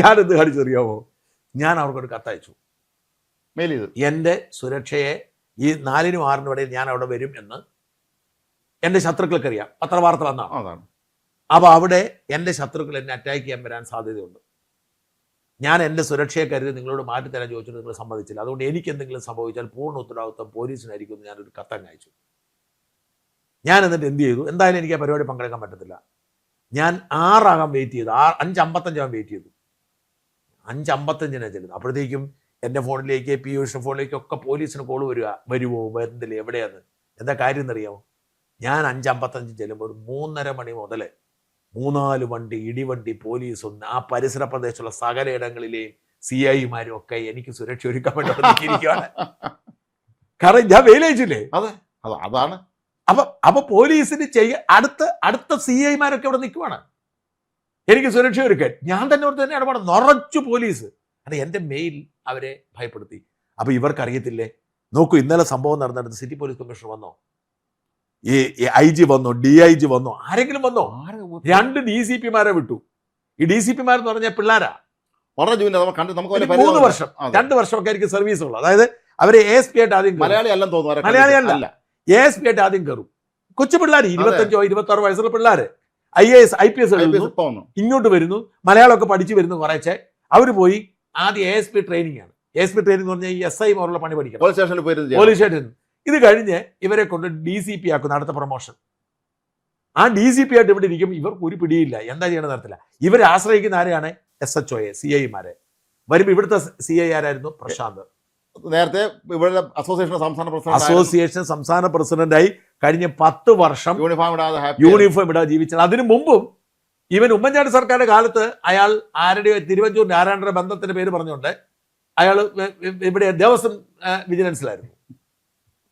ഞാനെന്ത് കാണിച്ചറിയാമോ? ഞാൻ അവർക്കൊരു കത്തയച്ചു, എൻ്റെ സുരക്ഷയെ ഈ 4-നും 6-നും ഇടയിൽ ഞാൻ അവിടെ വരും എന്ന് എൻ്റെ ശത്രുക്കൾക്കറിയാം, പത്രവാർത്ത വന്നാണ്. അപ്പോൾ അവിടെ എൻ്റെ ശത്രുക്കൾ എന്നെ അറ്റാക്ക് ചെയ്യാൻ വരാൻ സാധ്യതയുണ്ട്. ഞാൻ എൻ്റെ സുരക്ഷയെ കരുതി നിങ്ങളോട് മാറ്റിത്തരാൻ ചോദിച്ചിട്ട് നിങ്ങൾ സമ്മതിച്ചില്ല. അതുകൊണ്ട് എനിക്ക് എന്തെങ്കിലും സംഭവിച്ചാൽ പൂർണ്ണ ഉത്തരവാദിത്വം പോലീസിനായിരിക്കും എന്ന് ഞാനൊരു കത്തങ്ങ് അയച്ചു. ഞാൻ എന്നിട്ട് എന്ത് ചെയ്തു? എന്തായാലും എനിക്ക് ആ പരിപാടി പങ്കെടുക്കാൻ പറ്റത്തില്ല. ഞാൻ 6 ആകാൻ വെയിറ്റ് ചെയ്തു, 5:55 ആകാൻ വെയിറ്റ് ചെയ്തു. 5:55 ചെല്ലുന്നു. അപ്പോഴത്തേക്കും എൻ്റെ ഫോണിലേക്ക്, പീയൂഷിൻ്റെ ഫോണിലേക്കൊക്കെ പോലീസിന് കോൾ വരുമോ വരുന്നില്ല, എവിടെയാണ്, എന്താ കാര്യം എന്നറിയാമോ? ഞാൻ 5:55 ചെല്ലുമ്പോൾ ഒരു 3:30 മണി മുതൽ 3-4 വണ്ടി, ഇടിവണ്ടി, പോലീസും ആ പരിസര പ്രദേശത്തുള്ള സകല ഇടങ്ങളിലെയും CIമാരും ഒക്കെ എനിക്ക് സുരക്ഷ ഒരുക്കാൻ വേണ്ടി ഇരിക്കുകയാണ്. കാരണം ഞാൻ വെയിലയച്ചില്ലേ. അതാണ്. അപ്പൊ പോലീസിന് അടുത്ത CIമാരൊക്കെ അവിടെ നിൽക്കുവാണ് എനിക്ക് സുരക്ഷ ഒരുക്കാൻ. ഞാൻ തന്നെ ഇടപാട് നിറച്ചു പോലീസ്. അത് എൻ്റെ മെയിൽ അവരെ ഭയപ്പെടുത്തി. അപ്പൊ ഇവർക്കറിയത്തില്ലേ? നോക്കൂ, ഇന്നലെ സംഭവം നടന്നിടത്ത് സിറ്റി പോലീസ് കമ്മീഷണർ വന്നോ, ഈ IG വന്നോ, DIG വന്നോ, ആരെങ്കിലും വന്നോ? 2 DCPമാരെ വിട്ടു. ഈ DCPമാരെന്ന് പറഞ്ഞാൽ പിള്ളേരാ, 3 വർഷം 2 വർഷമൊക്കെ ആയിരിക്കും സർവീസ് ഉള്ളത്. അതായത് അവരെ ASP ആയിട്ട് ആദ്യം, മലയാളിയല്ല, ASP ആയിട്ട് ആദ്യം കയറും. കൊച്ചു പിള്ളേർ, 25-26 വയസ്സുള്ള പിള്ളേര്, IAS IPS ഇങ്ങോട്ട് വരുന്നു, മലയാളമൊക്കെ പഠിച്ചു വരുന്നു. കുറേച്ചെ അവർ പോയി ആദ്യം ASP ട്രെയിനിങ് ആണ്. ASP ട്രെയിനിങ് എന്ന് പറഞ്ഞാൽ ഈ SI മോറുള്ള പണി പഠിക്കണം, പോലീസ് സ്റ്റേഷനിൽ. ഇത് കഴിഞ്ഞ് ഇവരെ കൊണ്ട് DCP ആക്കുന്നു, അടുത്ത പ്രൊമോഷൻ. ആ DCP ആയിട്ട് ഇവിടെ ഇരിക്കും. ഇവർക്ക് ഒരു പിടിയില്ല, എന്താ ചെയ്യണമെന്ന് അറിയത്തില്ല. ഇവർ ആശ്രയിക്കുന്ന ആരെയാണ്? SHOയെ, CIമാരെ. വരുമ്പോൾ ഇവിടുത്തെ CI ആരായിരുന്നു? പ്രശാന്ത്. നേരത്തെ ഇവിടെ അസോസിയേഷൻ സംസ്ഥാന പ്രസിഡന്റായി കഴിഞ്ഞ 10 വർഷം യൂണിഫോം ഇടാതെ ജീവിച്ചത്. അതിനു മുമ്പും ഇവൻ ഉമ്മൻചാണ്ടി സർക്കാരിന്റെ കാലത്ത് അയാൾ ആരുടെയോ തിരുവഞ്ചൂർ നാരായണന്റെ ബന്ധത്തിന്റെ പേര് പറഞ്ഞുകൊണ്ട് അയാൾ ഇവിടെ ദേവസ്വം വിജിലൻസിലായിരുന്നു.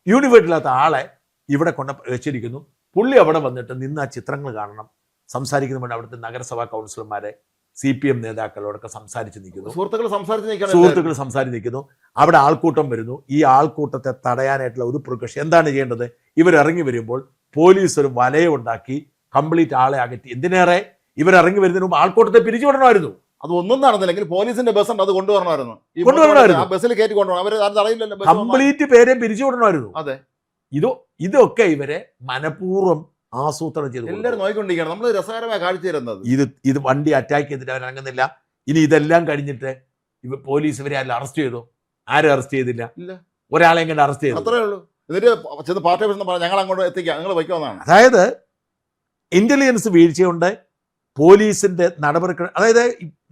യൂണിഫോം ഇല്ലാത്ത ആളെ ഇവിടെ കൊണ്ട് വെച്ചിരിക്കുന്നു. പുള്ളി അവിടെ വന്നിട്ട് നിന്ന് ആ ചിത്രങ്ങൾ കാണണം, സംസാരിക്കുന്നതുകൊണ്ട് അവിടുത്തെ നഗരസഭാ കൗൺസിലർമാരെ, CPM നേതാക്കളോടൊക്കെ സംസാരിച്ച് നിൽക്കുന്നു, സുഹൃത്തുക്കൾ സംസാരിച്ച് നിൽക്കുന്നു. അവിടെ ആൾക്കൂട്ടം വരുന്നു. ഈ ആൾക്കൂട്ടത്തെ തടയാനായിട്ടുള്ള ഒരു പ്രിക്കോഷൻ എന്താണ് ചെയ്യേണ്ടത്? ഇവർ ഇറങ്ങി വരുമ്പോൾ പോലീസ് ഒരു വലയുണ്ടാക്കി കംപ്ലീറ്റ് ആളെ അകറ്റി. എന്തിനേറെ, ഇവർ ഇറങ്ങി വരുന്നതിന് മുമ്പ് ആൾക്കൂട്ടത്തെ പിരിച്ചുവിടണമായിരുന്നു. അത് ഒന്നും നടന്നില്ലെങ്കിൽ പോലീസിന്റെ ബസ് ഉണ്ട്, അത് കൊണ്ടുവരണമായിരുന്നു. ബസ്സിൽ കയറ്റി കൊണ്ടുപോകണം, കംപ്ലീറ്റ് പേരെ പിരിച്ചുവിടണമായിരുന്നു. അതെ, ഇതൊക്കെ ഇവരെ മനഃപൂർവ്വം ആസൂത്രണം ചെയ്തു. എല്ലാവരും നോക്കിക്കൊണ്ടിരിക്കുകയാണ്. നമ്മൾ രസകരമായ കാഴ്ച തരുന്നത് ഇത് വണ്ടി അറ്റാക്ക് ചെയ്തിട്ട് അവർ ഇറങ്ങുന്നില്ല. ഇനി ഇതെല്ലാം കഴിഞ്ഞിട്ട് പോലീസ് ഇവരെ ആരും അറസ്റ്റ് ചെയ്തോ? ആരും അറസ്റ്റ് ചെയ്തില്ല. ഒരാളെ കണ്ട് അറസ്റ്റ് ചെയ്തു, അത്രേ ഉള്ളൂ. എന്നിട്ട് പാർട്ടി ഓഫീസ് പറഞ്ഞാൽ ഞങ്ങൾ അങ്ങോട്ട് എത്തിക്കാം, നിങ്ങൾ വയ്ക്കാവുന്നതാണ്. അതായത് ഇന്റലിജൻസ് വീഴ്ചയുണ്ട്, പോലീസിന്റെ നടപടി, അതായത്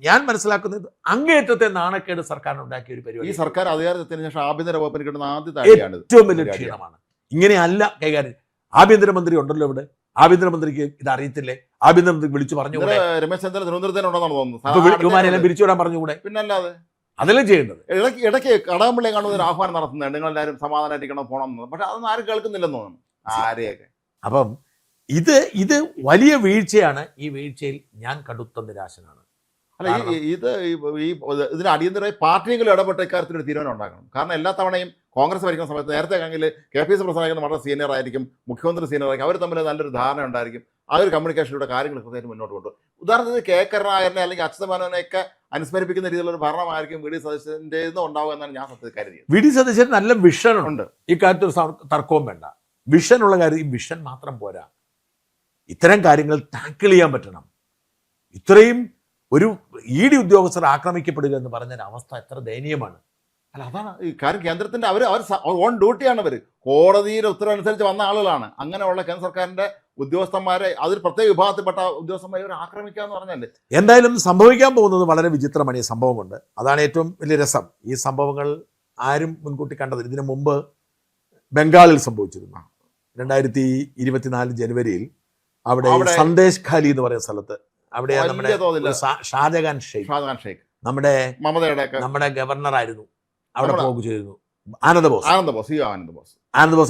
ഞാൻ മനസ്സിലാക്കുന്നത് അങ്ങേറ്റത്തെ നാണക്കേട് സർക്കാരിന് ഉണ്ടാക്കിയ ഒരു ഈ പരിപാടി. സർക്കാർ അധികാരത്തിന് ശേഷം ആഭ്യന്തര വകുപ്പിന് കിട്ടുന്ന ആദ്യത്തെ ഏറ്റവും വലിയ ക്ഷീണമാണ്. ഇങ്ങനെയല്ല കൈകാര്യം. ആഭ്യന്തരമന്ത്രി ഉണ്ടല്ലോ ഇവിടെ, ആഭ്യന്തരമന്ത്രിക്ക് ഇത് അറിയത്തില്ലേ? ആഭ്യന്തരമന്ത്രി വിളിച്ചു പറഞ്ഞുകൂടെ? രമേശ് ചെന്നിത്തല തിരുവനന്തപുരത്തുണ്ടെന്നാണ് തോന്നുന്നത്. ഇവന്മാരെല്ലാം പിരിച്ചുവിടാൻ പറഞ്ഞുകൂടെ? പിന്നല്ലാതെ അതെല്ലാം ചെയ്യേണ്ടത്. ഇടയ്ക്ക് കടകംപള്ളി കാണുന്ന ഒരു ആഹ്വാനം നടത്തുന്നുണ്ട്, നിങ്ങളെല്ലാവരും സമാധാനമായിട്ടിരിക്കണം, പോകണം എന്ന്. പക്ഷെ അതൊന്നും ആരും കേൾക്കുന്നില്ലെന്ന് തോന്നുന്നു, ആരെയൊക്കെ. അപ്പം ഇത് വലിയ വീഴ്ചയാണ്. ഈ വീഴ്ചയിൽ ഞാൻ കടുത്ത നിരാശനാണ്. അല്ല, ഇതിന് അടിയന്തരമായി പാർട്ടിയെങ്കിലും ഇടപെട്ട ഇക്കാര്യത്തിൽ ഒരു തീരുമാനം ഉണ്ടാക്കണം. കാരണം എല്ലാ തവണയും കോൺഗ്രസ് ഭരിക്കുന്ന സമയത്ത് നേരത്തെ ആണെങ്കിൽ KPC പ്രസിഡന്റ് വളരെ സീനിയർ ആയിരിക്കും, മുഖ്യമന്ത്രി സീനിയർ ആയിരിക്കും, അവർ തമ്മിൽ നല്ലൊരു ധാരണ ഉണ്ടായിരിക്കും. ആ ഒരു കമ്മ്യൂണിക്കേഷനിലൂടെ കാര്യങ്ങൾ കൃത്യമായിട്ട് മുന്നോട്ട് കൊണ്ടുപോകും. ഉദാഹരണത്തിന് കരുണാകരനെ അല്ലെങ്കിൽ അച്യുതമേനോനെയൊക്കെ അനുസ്മരിപ്പിക്കുന്ന രീതിയിലുള്ള ഭരണമായിരിക്കും വി ഡി സതീശൻ്റെ ഉണ്ടാവുക എന്നാണ് ഞാൻ സത്യത്തിൽ കരുതിയത്. വി ഡി സതീശൻ നല്ല വിഷൻ ഉണ്ട്, ഈ കാര്യത്തിൽ തർക്കവും വേണ്ട. വിഷനുള്ള കാര്യം, ഈ വിഷൻ മാത്രം പോരാ, ഇത്തരം കാര്യങ്ങൾ ടാക്കിൾ ചെയ്യാൻ പറ്റണം. ഇത്രയും ഒരു ED ഉദ്യോഗസ്ഥർ ആക്രമിക്കപ്പെടുക എന്ന് പറഞ്ഞൊരു അവസ്ഥ എത്ര ദയനീയമാണ്. അല്ല, അതാണ് ഈ കാര്യം. കേന്ദ്രത്തിന്റെ അവർ ഓൺ ഡ്യൂട്ടിയാണ്. അവർ കോടതിയുടെ ഉത്തരവനുസരിച്ച് വന്ന ആളുകളാണ്. അങ്ങനെയുള്ള കേന്ദ്ര സർക്കാരിന്റെ ഉദ്യോഗസ്ഥന്മാരെ, അതൊരു പ്രത്യേക വിഭാഗത്തിൽപ്പെട്ട ഉദ്യോഗസ്ഥന്മാരെ അവർ ആക്രമിക്കുക എന്ന് പറഞ്ഞല്ലേ. എന്തായാലും സംഭവിക്കാൻ പോകുന്നത് വളരെ വിചിത്രമാണ് ഈ സംഭവം കൊണ്ട്. അതാണ് ഏറ്റവും വലിയ രസം. ഈ സംഭവങ്ങൾ ആരും മുൻകൂട്ടി കണ്ടത്. ഇതിനു മുമ്പ് ബംഗാളിൽ സംഭവിച്ചിരുന്നു. 2024 ജനുവരിയിൽ അവിടെ സന്ദേശ് ഖാലി എന്ന് പറയുന്ന സ്ഥലത്ത്, അവിടെ നമ്മുടെ ഷാജഹാൻ ഷെയ്ഖ് നമ്മുടെ ഗവർണറായിരുന്നു, അവിടെ പോക്ക് ചെയ്തിരുന്നു. ആനന്ദ് ബോസ്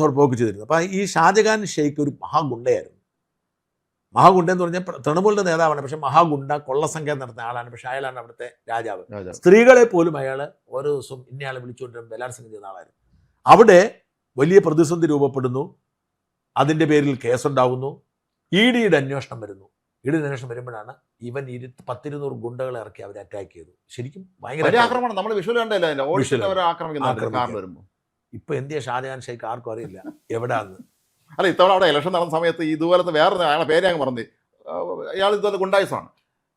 അവിടെ പോക്ക് ചെയ്തിരുന്നു. അപ്പൊ ഈ ഷാജഹാൻ ഷെയ്ഖ് ഒരു മഹാഗുണ്ടയായിരുന്നു. മഹാഗുണ്ട എന്ന് പറഞ്ഞാൽ തൃണമൂലിന്റെ നേതാവാണ്, പക്ഷെ മഹാഗുണ്ട കൊള്ളസംഖ്യ നടത്തുന്ന ആളാണ്. പക്ഷെ അയാളാണ് അവിടുത്തെ രാജാവ്. സ്ത്രീകളെ പോലും അയാൾ ഓരോ ദിവസവും ഇന്നയാളെ വിളിച്ചുകൊണ്ടിരുന്ന ബലാത്സംഗം ചെയ്യുന്ന ആളായിരുന്നു. അവിടെ വലിയ പ്രതിസന്ധി രൂപപ്പെടുന്നു. അതിന്റെ പേരിൽ കേസുണ്ടാകുന്നു. EDയുടെ അന്വേഷണം വരുന്നു. EDയുടെ അന്വേഷണം വരുമ്പോഴാണ് ഇവൻ 10-200 ഗുണ്ടകളെ ഇറക്കി അവരെ അറ്റാക്ക് ചെയ്തു. ശരിക്കും ഭയങ്കര ആക്രമണം. നമ്മൾ വിഷ്വൽ കണ്ടല്ലോ. ഇപ്പൊ എന്തിയാ ഷാജഹാൻ ഷെയ്ഖ് ആർക്കും അറിയില്ല എവിടെയാന്ന്. അല്ല, ഇത്തവണ അവിടെ ഇലക്ഷൻ നടന്ന സമയത്ത് ഇതുപോലത്തെ വേറെ അയാളെ പേര് അങ്ങ് പറഞ്ഞു. അയാൾ ഇതുപോലെ ഗുണ്ടായുസാണ്.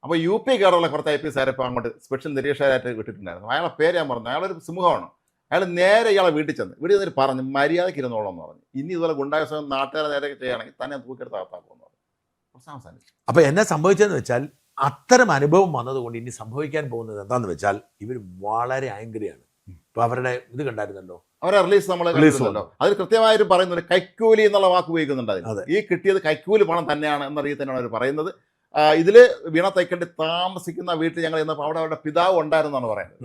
അപ്പോൾ UP കേരള കുറച്ച് IPS ഇപ്പോൾ അങ്ങോട്ട് സ്പെഷ്യൽ നിരീക്ഷകരായിട്ട് വിട്ടിട്ടുണ്ടായിരുന്നു. അയാളെ പേര് ഞാൻ പറഞ്ഞു. അയാളൊരു സിംഹമാണ്. അയാൾ നേരെ ഇയാളെ വീട്ടിൽ ചെന്നിട്ട് പറഞ്ഞു, മര്യാദയ്ക്ക് ഇരുന്നോളാം എന്ന് പറഞ്ഞു. ഇനി ഇതുപോലെ ഗുണ്ടായുസം നാട്ടുകാരെ നേരെ ചെയ്യുകയാണെങ്കിൽ തന്നെ തൂക്കെടുത്ത് അകത്താക്കുമെന്ന് പറഞ്ഞു. അപ്പൊ എന്നെ സംഭവിച്ചതെന്ന് വെച്ചാൽ, അത്തരം അനുഭവം വന്നതുകൊണ്ട് ഇനി സംഭവിക്കാൻ പോകുന്നത് എന്താന്ന് വെച്ചാൽ, ഇവർ വളരെ ആംഗ്രിയാണ്. ഇപ്പൊ അവരുടെ ഇത് കണ്ടായിരുന്നല്ലോ, അവരെ റിലീസ് നമ്മൾ കണ്ടിരുന്നല്ലോ. അതിൽ കൃത്യമായിട്ട് പറയുന്നുണ്ട്, കൈക്കൂലി എന്നുള്ള വാക്ക് ഉപയോഗിക്കുന്നുണ്ട്. അതിൽ ഈ കിട്ടിയത് കൈക്കൂലി പണം തന്നെയാണ് എന്ന രീതിയിൽ തന്നെയാണ് അവർ പറയുന്നത്. ഇതില് വീണ തൈക്കണ്ടി താമസിക്കുന്ന വീട്ടിൽ ഞങ്ങൾ ചെന്നപ്പോൾ അവിടെ അവരുടെ പിതാവ് ഉണ്ടായിരുന്നാണ് പറയുന്നത്.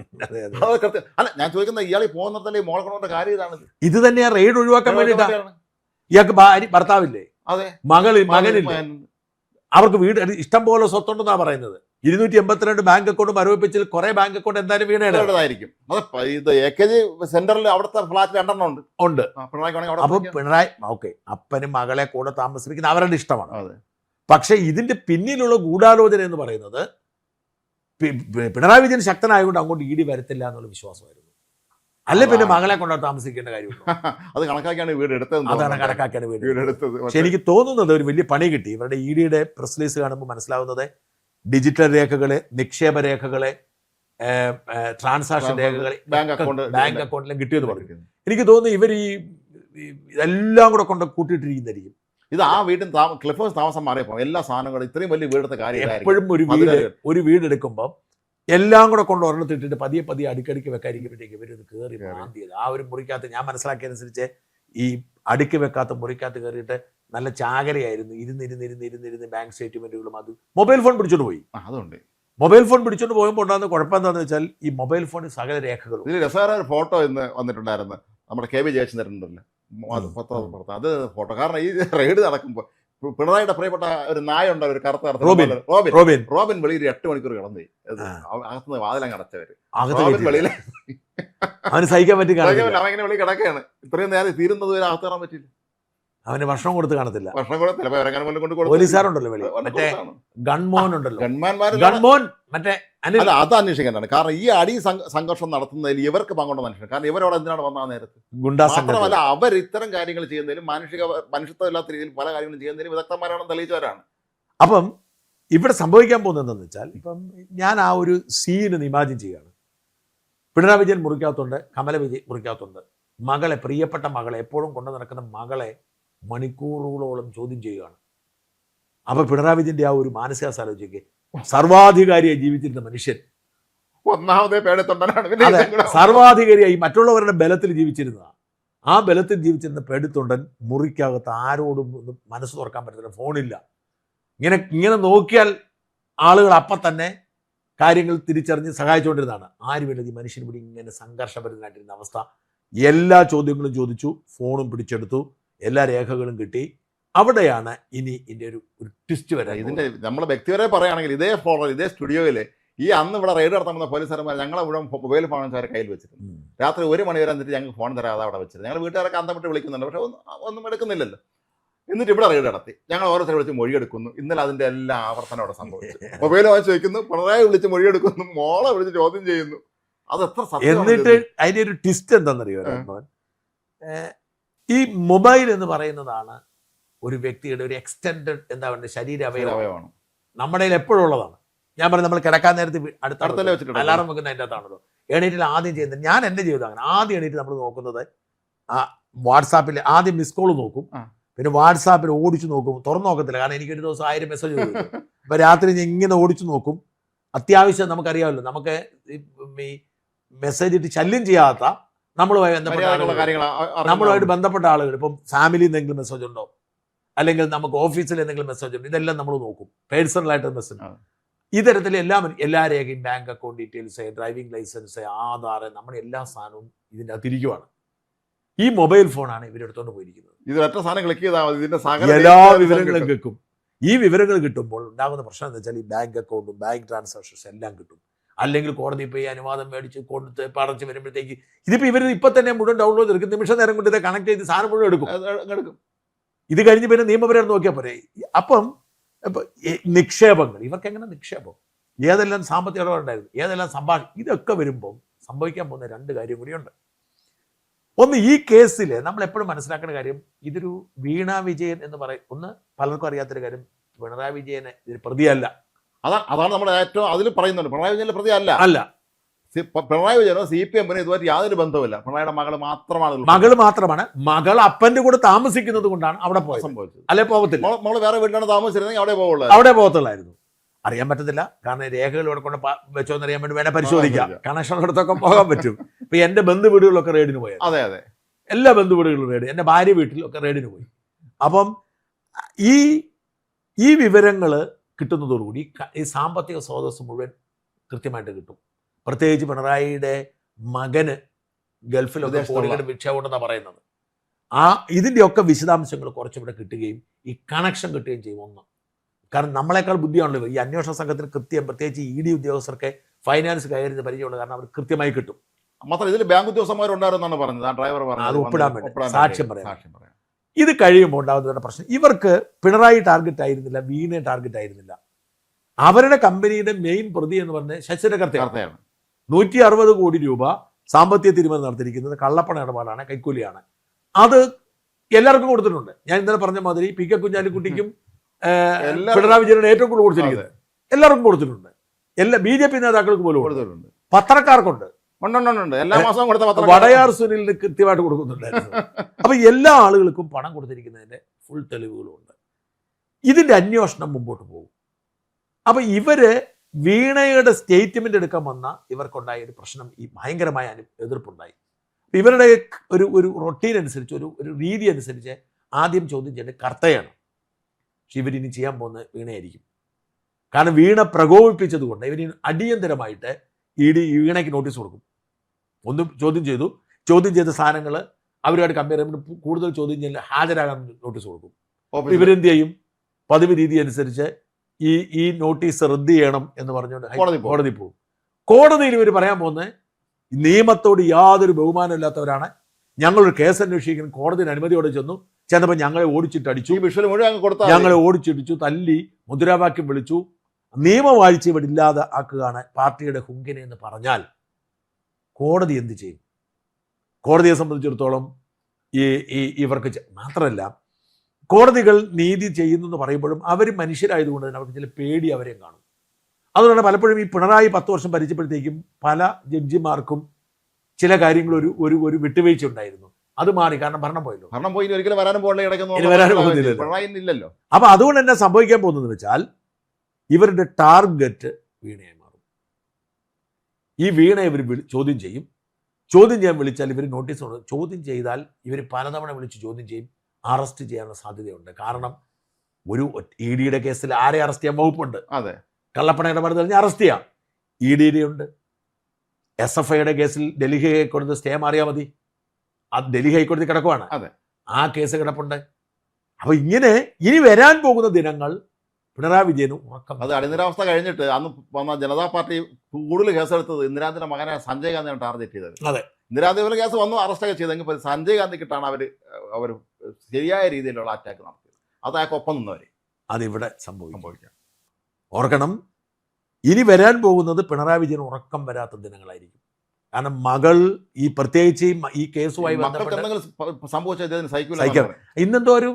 അത് കൃത്യം. അല്ല, ഞാൻ ചോദിക്കുന്നത്, ഇയാളീ പോകുന്നിടത്തല്ലേ മോളെ കൊണ്ടുപോകേണ്ട കാര്യം ഇതാണ്. ഇത് തന്നെയാണ് റെയ്ഡ് ഒഴിവാക്കാൻ വേണ്ടിയിട്ടാണ്. ഇയാൾക്ക് ഭർത്താവില്ലേ? അതെ, മകനില്ലേ? അവർക്ക് വീട് ഇഷ്ടം പോലെ സ്വത്തുണ്ടെന്നാ പറയുന്നത്. 282 ബാങ്ക് അക്കൗണ്ട് മരവിപ്പിച്ചിൽ കുറെ ബാങ്ക് അക്കൗണ്ട് എന്തായാലും വീണേടായിരിക്കും. ഇത് AKG സെന്ററിൽ അവിടുത്തെ ഫ്ലാറ്റ് 2 ഉണ്ട്. അപ്പൊ പിണറായി ഓക്കെ, അപ്പനും മകളെ കൂടെ താമസിപ്പിക്കുന്ന അവരുടെ ഇഷ്ടമാണ്. പക്ഷെ ഇതിന്റെ പിന്നിലുള്ള ഗൂഢാലോചന എന്ന് പറയുന്നത്, പിണറായി വിജയൻ ശക്തനായതുകൊണ്ട് അങ്ങോട്ട് ED വരത്തില്ല എന്നുള്ള വിശ്വാസമായിരുന്നു. അല്ലെ പിന്നെ മകളെ കൊണ്ട് താമസിക്കേണ്ട കാര്യമുള്ളൂ. അത് കണക്കാക്കിയാണ് വീട് എടുത്തത്. അതാണ് കണക്കാക്കിയാണ് വീട് എടുത്തത്. പക്ഷെ എനിക്ക് തോന്നുന്നത് ഒരു വലിയ പണി കിട്ടി. ഇവരുടെ EDയുടെ പ്രസ് റിലീസ് കാണുമ്പോൾ മനസ്സിലാവുന്നത്, ഡിജിറ്റൽ രേഖകളെ, നിക്ഷേപ രേഖകളെ, ട്രാൻസാക്ഷൻ രേഖകളെ ബാങ്ക് അക്കൗണ്ടിലും കിട്ടിയെന്ന് പറഞ്ഞു. എനിക്ക് തോന്നുന്നു ഇവർ ഇതെല്ലാം കൂടെ കൊണ്ട് കൂട്ടിയിട്ടിരിക്കുന്നതായിരിക്കും. ഇത് ആ വീട്ടിൽ ക്ലിഫ് ഹൗസ് താമസം മാറിയപ്പോൾ എല്ലാ സാധനങ്ങളും ഇത്രയും വലിയ വീടെടുത്ത കാര്യം. എപ്പോഴും ഒരു വീട് എടുക്കുമ്പോൾ എല്ലാം കൂടെ കൊണ്ട് ഒരെണ്ണത്തിട്ടിട്ട് പതിയെ അടുക്കടിക്ക് വെക്കാതിരിക്കുമ്പോഴത്തേക്ക് ഇവരിത് കയറി മാന്തിയത്. ആ ഒരു മുറിക്കകത്ത് ഞാൻ മനസ്സിലാക്കിയതനുസരിച്ച് ഈ അടുക്കി വെക്കാത്ത മുറിക്കകത്ത് കയറിയിട്ട് നല്ല ചാകരയായിരുന്നു. ഇരുന്നിരുന്ന് ബാങ്ക് സ്റ്റേറ്റ്മെന്റുകളും അത് മൊബൈൽ ഫോൺ പിടിച്ചോണ്ട് പോയി. അതുകൊണ്ട് മൊബൈൽ ഫോൺ പിടിച്ചോണ്ട് പോകുമ്പോൾ ഉണ്ടാകുന്ന കുഴപ്പം എന്താണെന്ന് വെച്ചാൽ, ഈ മൊബൈൽ ഫോണിൽ സകല രേഖകളും. ഇതിൽ രസകരമായ ഒരു ഫോട്ടോ ഇന്ന് വന്നിട്ടുണ്ടായിരുന്നു. നമ്മുടെ KB ജയചന്ദ്രനുണ്ടല്ലോ, അത് ഫോട്ടോ. കാരണം ഈ റെയ്ഡ് നടക്കുമ്പോൾ പിണറായിയുടെ പ്രിയപ്പെട്ട ഒരു നായ ഉണ്ട്, ഒരു കറുത്ത റോബിൻ വെളിയിൽ 8 മണിക്കൂർ കിടന്നു. അകത്തുനിന്ന് വാതിലങ്ങ് അടച്ചവര്. വെളിയിൽ അവന് സഹിക്കാൻ പറ്റി. അവങ്ങനെ വെളി കിടക്കുകയാണ്. ഇത്രയും നേരം തീരുന്നത് വരെ അകത്ത് കയറാൻ പറ്റില്ല. അവന് ഭക്ഷണം കൊടുത്ത് കാണത്തില്ല. പോലീസുകാരുണ്ടല്ലോ, മറ്റേ ഗൺമോൻ ഉണ്ടല്ലോ, ഗൺമോൻ മറ്റേ അല്ല, അത് അന്വേഷിക്കേണ്ടതാണ്. കാരണം ഈ അടി സംഘർഷം നടത്തുന്നതിൽ ഇവർക്ക് പങ്കുണ്ടെന്ന് അന്വേഷിക്കണം. കാരണം ഇവരോട് എന്തിനാണ് വന്ന നേരത്ത്. മാത്രമല്ല, അവർ ഇത്തരം കാര്യങ്ങൾ ചെയ്യുന്നതിലും മനുഷ്യത്വമില്ലാത്ത രീതിയിൽ പല കാര്യങ്ങളും ചെയ്യുന്നതിലും വിദഗ്ധന്മാരാണെന്ന് തെളിയിച്ചവരാണ്. അപ്പം ഇവിടെ സംഭവിക്കാൻ പോകുന്നത് എന്താണെന്ന് വെച്ചാൽ, ഇപ്പം ഞാൻ ആ ഒരു സീന് ഇമാജിൻ ചെയ്യുകയാണ്. പിണറായി വിജയൻ മുറിക്കകത്തുണ്ട്, കമല വിജയൻ മുറിക്കകത്തുണ്ട്. മകളെ, പ്രിയപ്പെട്ട മകളെ, എപ്പോഴും കൊണ്ടു നടക്കുന്ന മകളെ മണിക്കൂറുകളോളം ചോദ്യം ചെയ്യുകയാണ്. അപ്പൊ പിണറായി വിജയന്റെ ആ ഒരു മാനസികാവസ്ഥ ആലോചിക്ക്. സർവാധികാരിയായി ജീവിച്ചിരുന്ന മനുഷ്യൻ, ഒന്നാമതേ പേടിത്തൊണ്ടനാണ്. അതെ, സർവാധികാരിയായി മറ്റുള്ളവരുടെ ബലത്തിൽ ജീവിച്ചിരുന്നതാണ്. ആ ബലത്തിൽ ജീവിച്ചിരുന്ന പേടിത്തൊണ്ടൻ മുറിക്കകത്ത് ആരോടും ഒന്നും മനസ്സ് തുറക്കാൻ പറ്റത്തില്ല, ഫോണില്ല. ഇങ്ങനെ നോക്കിയാൽ ആളുകൾ അപ്പം തന്നെ കാര്യങ്ങൾ തിരിച്ചറിഞ്ഞ് സഹായിച്ചുകൊണ്ടിരുന്നതാണ്. ആരുമില്ല, ഈ മനുഷ്യൻ ഇവിടെ ഇങ്ങനെ സംഘർഷഭരിതനായിട്ടിരുന്ന അവസ്ഥ. എല്ലാ ചോദ്യങ്ങളും ചോദിച്ചു, ഫോണും പിടിച്ചെടുത്തു, എല്ലാ രേഖകളും കിട്ടി. അവിടെയാണ് ഇനി ഇതിൻ്റെ ഒരു ട്വിസ്റ്റ് വരാം. ഇതിന്റെ നമ്മൾ വ്യക്തിപരമായി പറയുകയാണെങ്കിൽ ഇതേ ഫോണിൽ ഇതേ സ്റ്റുഡിയോയിൽ ഈ അന്ന് ഇവിടെ റെയ്ഡ് നടത്താൻ വന്ന പോലീസുകാരന്മാർ ഞങ്ങളെ ഇവിടെ മൊബൈൽ ഫോണുകാരെ കയ്യിൽ വെച്ചിട്ടുണ്ട്. രാത്രി 1 മണി വരെ എന്നിട്ട് ഞങ്ങൾക്ക് ഫോൺ തരാതെ അവിടെ വെച്ചിട്ട് ഞങ്ങൾ വീട്ടുകാരൊക്കെ അന്തമിട്ട് വിളിക്കുന്നുണ്ട്, പക്ഷെ ഒന്നും എടുക്കുന്നില്ലല്ലോ. എന്നിട്ട് ഇവിടെ റെയ്ഡ് നടത്തി, ഞങ്ങൾ ഓരോരുത്തരെ വിളിച്ച് മൊഴിയെടുക്കുന്നു. ഇന്നലെ അതിന്റെ എല്ലാ ആവർത്തനം അവിടെ സംഭവിച്ചു. മൊബൈൽ വാങ്ങിച്ച് വയ്ക്കുന്നു, പിണറായി വിളിച്ച് മൊഴിയെടുക്കുന്നു, മോളെ വിളിച്ച് ചോദ്യം ചെയ്യുന്നു. അത് എത്ര സത്യം. എന്നിട്ട് അതിന്റെ ഒരു ട്വിസ്റ്റ് എന്താണെന്നറിയോ, ഈ മൊബൈൽ എന്ന് പറയുന്നതാണ് ഒരു വ്യക്തിയുടെ ഒരു എക്സ്റ്റൻഡഡ് എന്താ പറയുക ശരീര അവയവമാണ്. നമ്മുടെ കയ്യിൽ എപ്പോഴും ഉള്ളതാണ്. ഞാൻ പറഞ്ഞു, നമ്മൾ കിടക്കാൻ നേരത്തെ അടുത്തല്ലേ വെച്ചിട്ടുണ്ട്, അലാറം വെക്കുന്ന അതിൻ്റെ അകത്താണല്ലോ. എണീറ്റിൽ ആദ്യം ചെയ്യുന്നത്, ഞാൻ എൻ്റെ ജീവിതം അങ്ങനെ ആദ്യം എണീറ്റ് നമ്മൾ നോക്കുന്നത് വാട്സാപ്പിൽ ആദ്യം മിസ് കോൾ നോക്കും, പിന്നെ വാട്സാപ്പിൽ ഓടിച്ചു നോക്കും. തുറന്നു നോക്കത്തില്ല, കാരണം എനിക്കൊരു ദിവസം 1000 മെസ്സേജ് വരും. അപ്പൊ രാത്രി ഞാൻ ഇങ്ങനെ ഓടിച്ചു നോക്കും. അത്യാവശ്യം നമുക്കറിയാമല്ലോ, നമുക്ക് ഈ മെസ്സേജ് ഇട്ട് ശല്യം ചെയ്യാത്ത നമ്മളുമായിട്ട് ബന്ധപ്പെട്ട ആളുകൾ, ഇപ്പം ഫാമിലിയിൽ എന്തെങ്കിലും മെസ്സേജ് ഉണ്ടോ, അല്ലെങ്കിൽ നമുക്ക് ഓഫീസിൽ എന്തെങ്കിലും മെസ്സേജ് ഉണ്ടോ, ഇതെല്ലാം നമ്മൾ നോക്കും. പേഴ്സണലായിട്ട് മെസ്സേജ്, ഇത്തരത്തിൽ എല്ലാ രേഖയും, bank account details, driving licence, Aadhaar, നമ്മുടെ എല്ലാ സാധനവും ഇതിൻ്റെ അകത്തിരിക്കുവാണ്. ഈ മൊബൈൽ ഫോണാണ് ഇവരെടുത്തോണ്ട് പോയിരിക്കുന്നത്. എല്ലാ വിവരങ്ങളും കിട്ടും. ഈ വിവരങ്ങൾ കിട്ടുമ്പോൾ ഉണ്ടാകുന്ന പ്രശ്നം എന്ന് വെച്ചാൽ ഈ ബാങ്ക് അക്കൗണ്ടും ബാങ്ക് ട്രാൻസാക്ഷൻസ് എല്ലാം കിട്ടും. അല്ലെങ്കിൽ കോടതി പോയി അനുവാദം മേടിച്ച് കൊടുത്ത് പടച്ച് വരുമ്പോഴത്തേക്ക് ഇതിപ്പോൾ ഇവർ ഇപ്പം തന്നെ മുഴുവൻ ഡൗൺലോഡ് എടുക്കും. നിമിഷ നേരം കൊണ്ട് ഇത് കണക്ട് ചെയ്ത് സാധനം മുഴുവൻ എടുക്കും. ഇത് കഴിഞ്ഞ് പിന്നെ നിയമപരം നോക്കിയാൽ പോരെ. അപ്പം നിക്ഷേപങ്ങൾ, ഇവർക്ക് എങ്ങനെ നിക്ഷേപം, ഏതെല്ലാം സാമ്പത്തിക ഇടപാടുണ്ടായിരുന്നു, ഏതെല്ലാം ഇതൊക്കെ വരുമ്പം സംഭവിക്കാൻ പോകുന്ന 2 കാര്യം കൂടിയുണ്ട്. ഒന്ന്, ഈ കേസിൽ നമ്മൾ എപ്പോഴും മനസ്സിലാക്കേണ്ട കാര്യം, ഇതൊരു വീണ വിജയൻ എന്ന് പറയും. ഒന്ന്, പലർക്കും അറിയാത്തൊരു കാര്യം, പിണറായി വിജയനെ ഇതിൽ പ്രതിയല്ല. അതാണ് നമ്മുടെ ഏറ്റവും അതിൽ പറയുന്നുണ്ട്. പിണറായി വിജയന്റെ പ്രതി അല്ല. പിണറായി വിജയനോ CPM ഇതുമായിട്ട് യാതൊരു ബന്ധവുമില്ല. പിണറായിയുടെ മകള് മാത്രമാണ്. മകൾ അപ്പന്റെ കൂടെ താമസിക്കുന്നത് കൊണ്ടാണ് അവിടെ സംഭവിച്ചത്. അല്ലെ പോകത്തില്ല, മകള് വേറെ വീട്ടിലാണ് താമസിച്ചിരുന്നെങ്കിൽ അവിടെ പോകത്തുള്ളായിരുന്നു. അറിയാൻ പറ്റത്തില്ല, കാരണം രേഖകൾ ഇവിടെ കൊണ്ട് വെച്ചോന്ന് അറിയാൻ വേണ്ടി വേണേൽ പരിശോധിക്കാം. കണക്ഷൻ അടുത്തൊക്കെ പോകാൻ പറ്റും. ഇപ്പൊ എന്റെ ബന്ധു വീടുകളിലൊക്കെ റെയ്ഡിന് പോയത്. അതെ, എല്ലാ ബന്ധു വീടുകളിലും റെയ്ഡ്, എന്റെ ഭാര്യ വീട്ടിലൊക്കെ റെയ്ഡിന് പോയി. അപ്പം ഈ വിവരങ്ങൾ കിട്ടുന്നതോടുകൂടി ഈ സാമ്പത്തിക സ്രോതസ് മുഴുവൻ കൃത്യമായിട്ട് കിട്ടും. പ്രത്യേകിച്ച് പിണറായിയുടെ മകന് ഗൾഫിലൊക്കെ കോടികളുടെ വിക്ഷേപമുണ്ടെന്നാണ് പറയുന്നത്. ഇതിൻ്റെയൊക്കെ വിശദാംശങ്ങൾ കുറച്ചുകൂടെ കിട്ടുകയും ഈ കണക്ഷൻ കിട്ടുകയും ചെയ്യും. ഒന്ന്, കാരണം നമ്മളെക്കാൾ ബുദ്ധിയാണല്ലോ ഈ അന്വേഷണ സംഘത്തിന് കൃത്യം, പ്രത്യേകിച്ച് ED ഉദ്യോഗസ്ഥർക്ക് ഫൈനാൻസ് കൈകാര്യം പരിചയമുള്ളത്, കാരണം അവർ കൃത്യമായി കിട്ടും. മാത്രം ഇതിൽ ബാങ്ക് ഉദ്യോഗസ്ഥന്മാരുണ്ടായിരുന്നാണ് പറഞ്ഞത്, ആ ഡ്രൈവർ പറഞ്ഞത്, അത് ഒപ്പിടാൻ വേണ്ടി സാക്ഷ്യം പറയാം. ഇത് കഴിയുമ്പോൾ ഉണ്ടാകുന്ന പ്രശ്നം, ഇവർക്ക് പിണറായി ടാർഗറ്റ് ആയിരുന്നില്ല, വീണയെ ടാർഗറ്റ് ആയിരുന്നില്ല. അവരുടെ കമ്പനിയുടെ മെയിൻ പ്രതി എന്ന് പറഞ്ഞ ശശിയുടെ കർത്തയാണ്. 160 കോടി രൂപ സാമ്പത്തിക തിരിമറി നടത്തിയിരിക്കുന്നത് കള്ളപ്പണ ഇടപാടാണ്, കൈക്കൂലിയാണ്. അത് എല്ലാവർക്കും കൊടുത്തിട്ടുണ്ട്. ഞാൻ ഇന്നലെ പറഞ്ഞ മാതിരി PK കുഞ്ഞാലിക്കുട്ടിക്കും പിണറായി വിജയനാണ് ഏറ്റവും കൂടുതൽ കൊടുത്തിരിക്കുന്നത്. എല്ലാവർക്കും കൊടുത്തിട്ടുണ്ട്. എല്ലാ BJP നേതാക്കൾക്ക് പോലും കൊടുത്തിട്ടുണ്ട്. പത്രക്കാർക്കുണ്ട്, എല്ലാ മാസവും വടയാർ സുനിലിന് കൃത്യമായിട്ട് കൊടുക്കുന്നുണ്ടായിരുന്നു. അപ്പൊ എല്ലാ ആളുകൾക്കും പണം കൊടുത്തിരിക്കുന്നതിന്റെ ഫുൾ തെളിവുകളുണ്ട്. ഇതിന്റെ അന്വേഷണം മുമ്പോട്ട് പോകും. അപ്പൊ ഇവര് വീണയുടെ സ്റ്റേറ്റ്മെന്റ് എടുക്കാൻ വന്ന ഇവർക്കുണ്ടായ ഒരു പ്രശ്നം, ഈ ഭയങ്കരമായ എതിർപ്പുണ്ടായി. ഇവരുടെ ഒരു റൊട്ടീൻ അനുസരിച്ച്, ഒരു രീതി അനുസരിച്ച് ആദ്യം ചോദ്യം ചെയ്യേണ്ടത് കർത്തയാണ്. പക്ഷെ ഇവരിനി ചെയ്യാൻ പോകുന്നത് വീണയായിരിക്കും. കാരണം വീണ പ്രകോപിപ്പിച്ചത് കൊണ്ട് ഇവരിനി അടിയന്തരമായിട്ട് ED വീണയ്ക്ക് നോട്ടീസ് കൊടുക്കും. ഒന്ന് ചോദ്യം ചെയ്ത സാധനങ്ങൾ അവരുമായിട്ട് കമ്പയർ ചെയ്യുമ്പോൾ കൂടുതൽ ചോദ്യം ചെയ്യൽ ഹാജരാകാൻ നോട്ടീസ് കൊടുക്കും. ഇവരെന്ത് ചെയ്യും? പതിവ് രീതി അനുസരിച്ച് ഈ നോട്ടീസ് റദ്ദ് ചെയ്യണം എന്ന് പറഞ്ഞുകൊണ്ട് കോടതി പോകും. കോടതിയിൽ ഇവർ പറയാൻ പോകുന്നത് നിയമത്തോട് യാതൊരു ബഹുമാനമില്ലാത്തവരാണ്, ഞങ്ങളൊരു കേസ് അന്വേഷിക്കാൻ കോടതിയുടെ അനുമതിയോടെ ചെന്നപ്പോൾ ഞങ്ങളെ ഓടിച്ചിട്ടടിച്ചു, ഞങ്ങളെ ഓടിച്ചിടിച്ചു, തല്ലി, മുദ്രാവാക്യം വിളിച്ചു, നിയമവാഴ്ച ഇവിടെ ഇല്ലാതെ ആക്കുകയാണ് പാർട്ടിയുടെ ഹുങ്കിനെ എന്ന് പറഞ്ഞാൽ കോടതി എന്ത് ചെയ്യും? കോടതിയെ സംബന്ധിച്ചിടത്തോളം ഇവർക്ക് മാത്രമല്ല, കോടതികൾ നീതി ചെയ്യുന്നു എന്ന് പറയുമ്പോഴും അവർ മനുഷ്യരായതുകൊണ്ട് തന്നെ അവർക്ക് ചില പേടി അവരെയും കാണും. അതുകൊണ്ടാണ് പലപ്പോഴും ഈ പിണറായി 10 വർഷം ഭരിച്ചപ്പോഴത്തേക്കും പല ജഡ്ജിമാർക്കും ചില കാര്യങ്ങൾ ഒരു വിട്ടുവീഴ്ച ഉണ്ടായിരുന്നു. അത് മാറി, കാരണം ഭരണം പോയല്ലോ. ഭരണം പോയി ഒരിക്കലും വരാനും പോകേണ്ട ഇനി വരാനും പോകുന്നില്ലല്ലോ. പിണറായി ഇല്ലല്ലോ. അപ്പൊ അതുകൊണ്ട് തന്നെ സംഭവിക്കാൻ പോകുന്നതെന്ന് വെച്ചാൽ ഇവരുടെ ടാർഗറ്റ് വീണയായി മാറും. ഈ വീണ ഇവർ ചോദ്യം ചെയ്യും. ചോദ്യം ചെയ്യാൻ വിളിച്ചാൽ ഇവർ നോട്ടീസ് കൊടുക്കും. ചോദ്യം ചെയ്താൽ ഇവർ പലതവണ വിളിച്ച് ചോദ്യം ചെയ്യും. അറസ്റ്റ് ചെയ്യാനുള്ള സാധ്യതയുണ്ട്. കാരണം ഒരു ED കേസിൽ ആരെ അറസ്റ്റ് ചെയ്യാൻ വകുപ്പുണ്ട്. അതെ, കള്ളപ്പണ ഇടപാട് കഴിഞ്ഞാൽ അറസ്റ്റ് ചെയ്യാം. ED ഉണ്ട്. SFIയുടെ കേസിൽ ഡൽഹി ഹൈക്കോടതി സ്റ്റേ മാറിയാൽ മതി. അത് ഡൽഹി ഹൈക്കോടതി കിടക്കുവാണ്. അതെ, ആ കേസ് കിടപ്പുണ്ട്. അപ്പൊ ഇങ്ങനെ ഇനി വരാൻ പോകുന്ന ദിനങ്ങൾ പിണറായി വിജയന് ഉറക്കം. അത് അടിയന്തരാവസ്ഥ കഴിഞ്ഞിട്ട് അന്ന് വന്ന ജനതാ പാർട്ടി കൂടുതൽ കേസെടുത്തത് ഇന്ദിരാഗാന്ധിയുടെ മകനെ സഞ്ജയ് ഗാന്ധിയാണ് ടാർഗറ്റ് ചെയ്തത്. അതെ, ഇന്ദിരാഗാന്ധി കേസ് വന്നു, അറസ്റ്റൊക്കെ ചെയ്തെങ്കിൽ സഞ്ജയ് ഗാന്ധിക്കിട്ടാണ് അവർ ശരിയായ രീതിയിലുള്ള അറ്റാക്ക് നടത്തിയത്. അത് അയാൾക്കൊപ്പം നിന്നവര്. അതിവിടെ സംഭവിക്കാം. ഓർക്കണം, ഇനി വരാൻ പോകുന്നത് പിണറായി വിജയന് ഉറക്കം വരാത്ത ദിനങ്ങളായിരിക്കും. കാരണം മകൾ ഈ പ്രത്യേകിച്ച് ഈ കേസുമായി സംഭവിച്ചത് ഇന്നെന്തോ ഒരു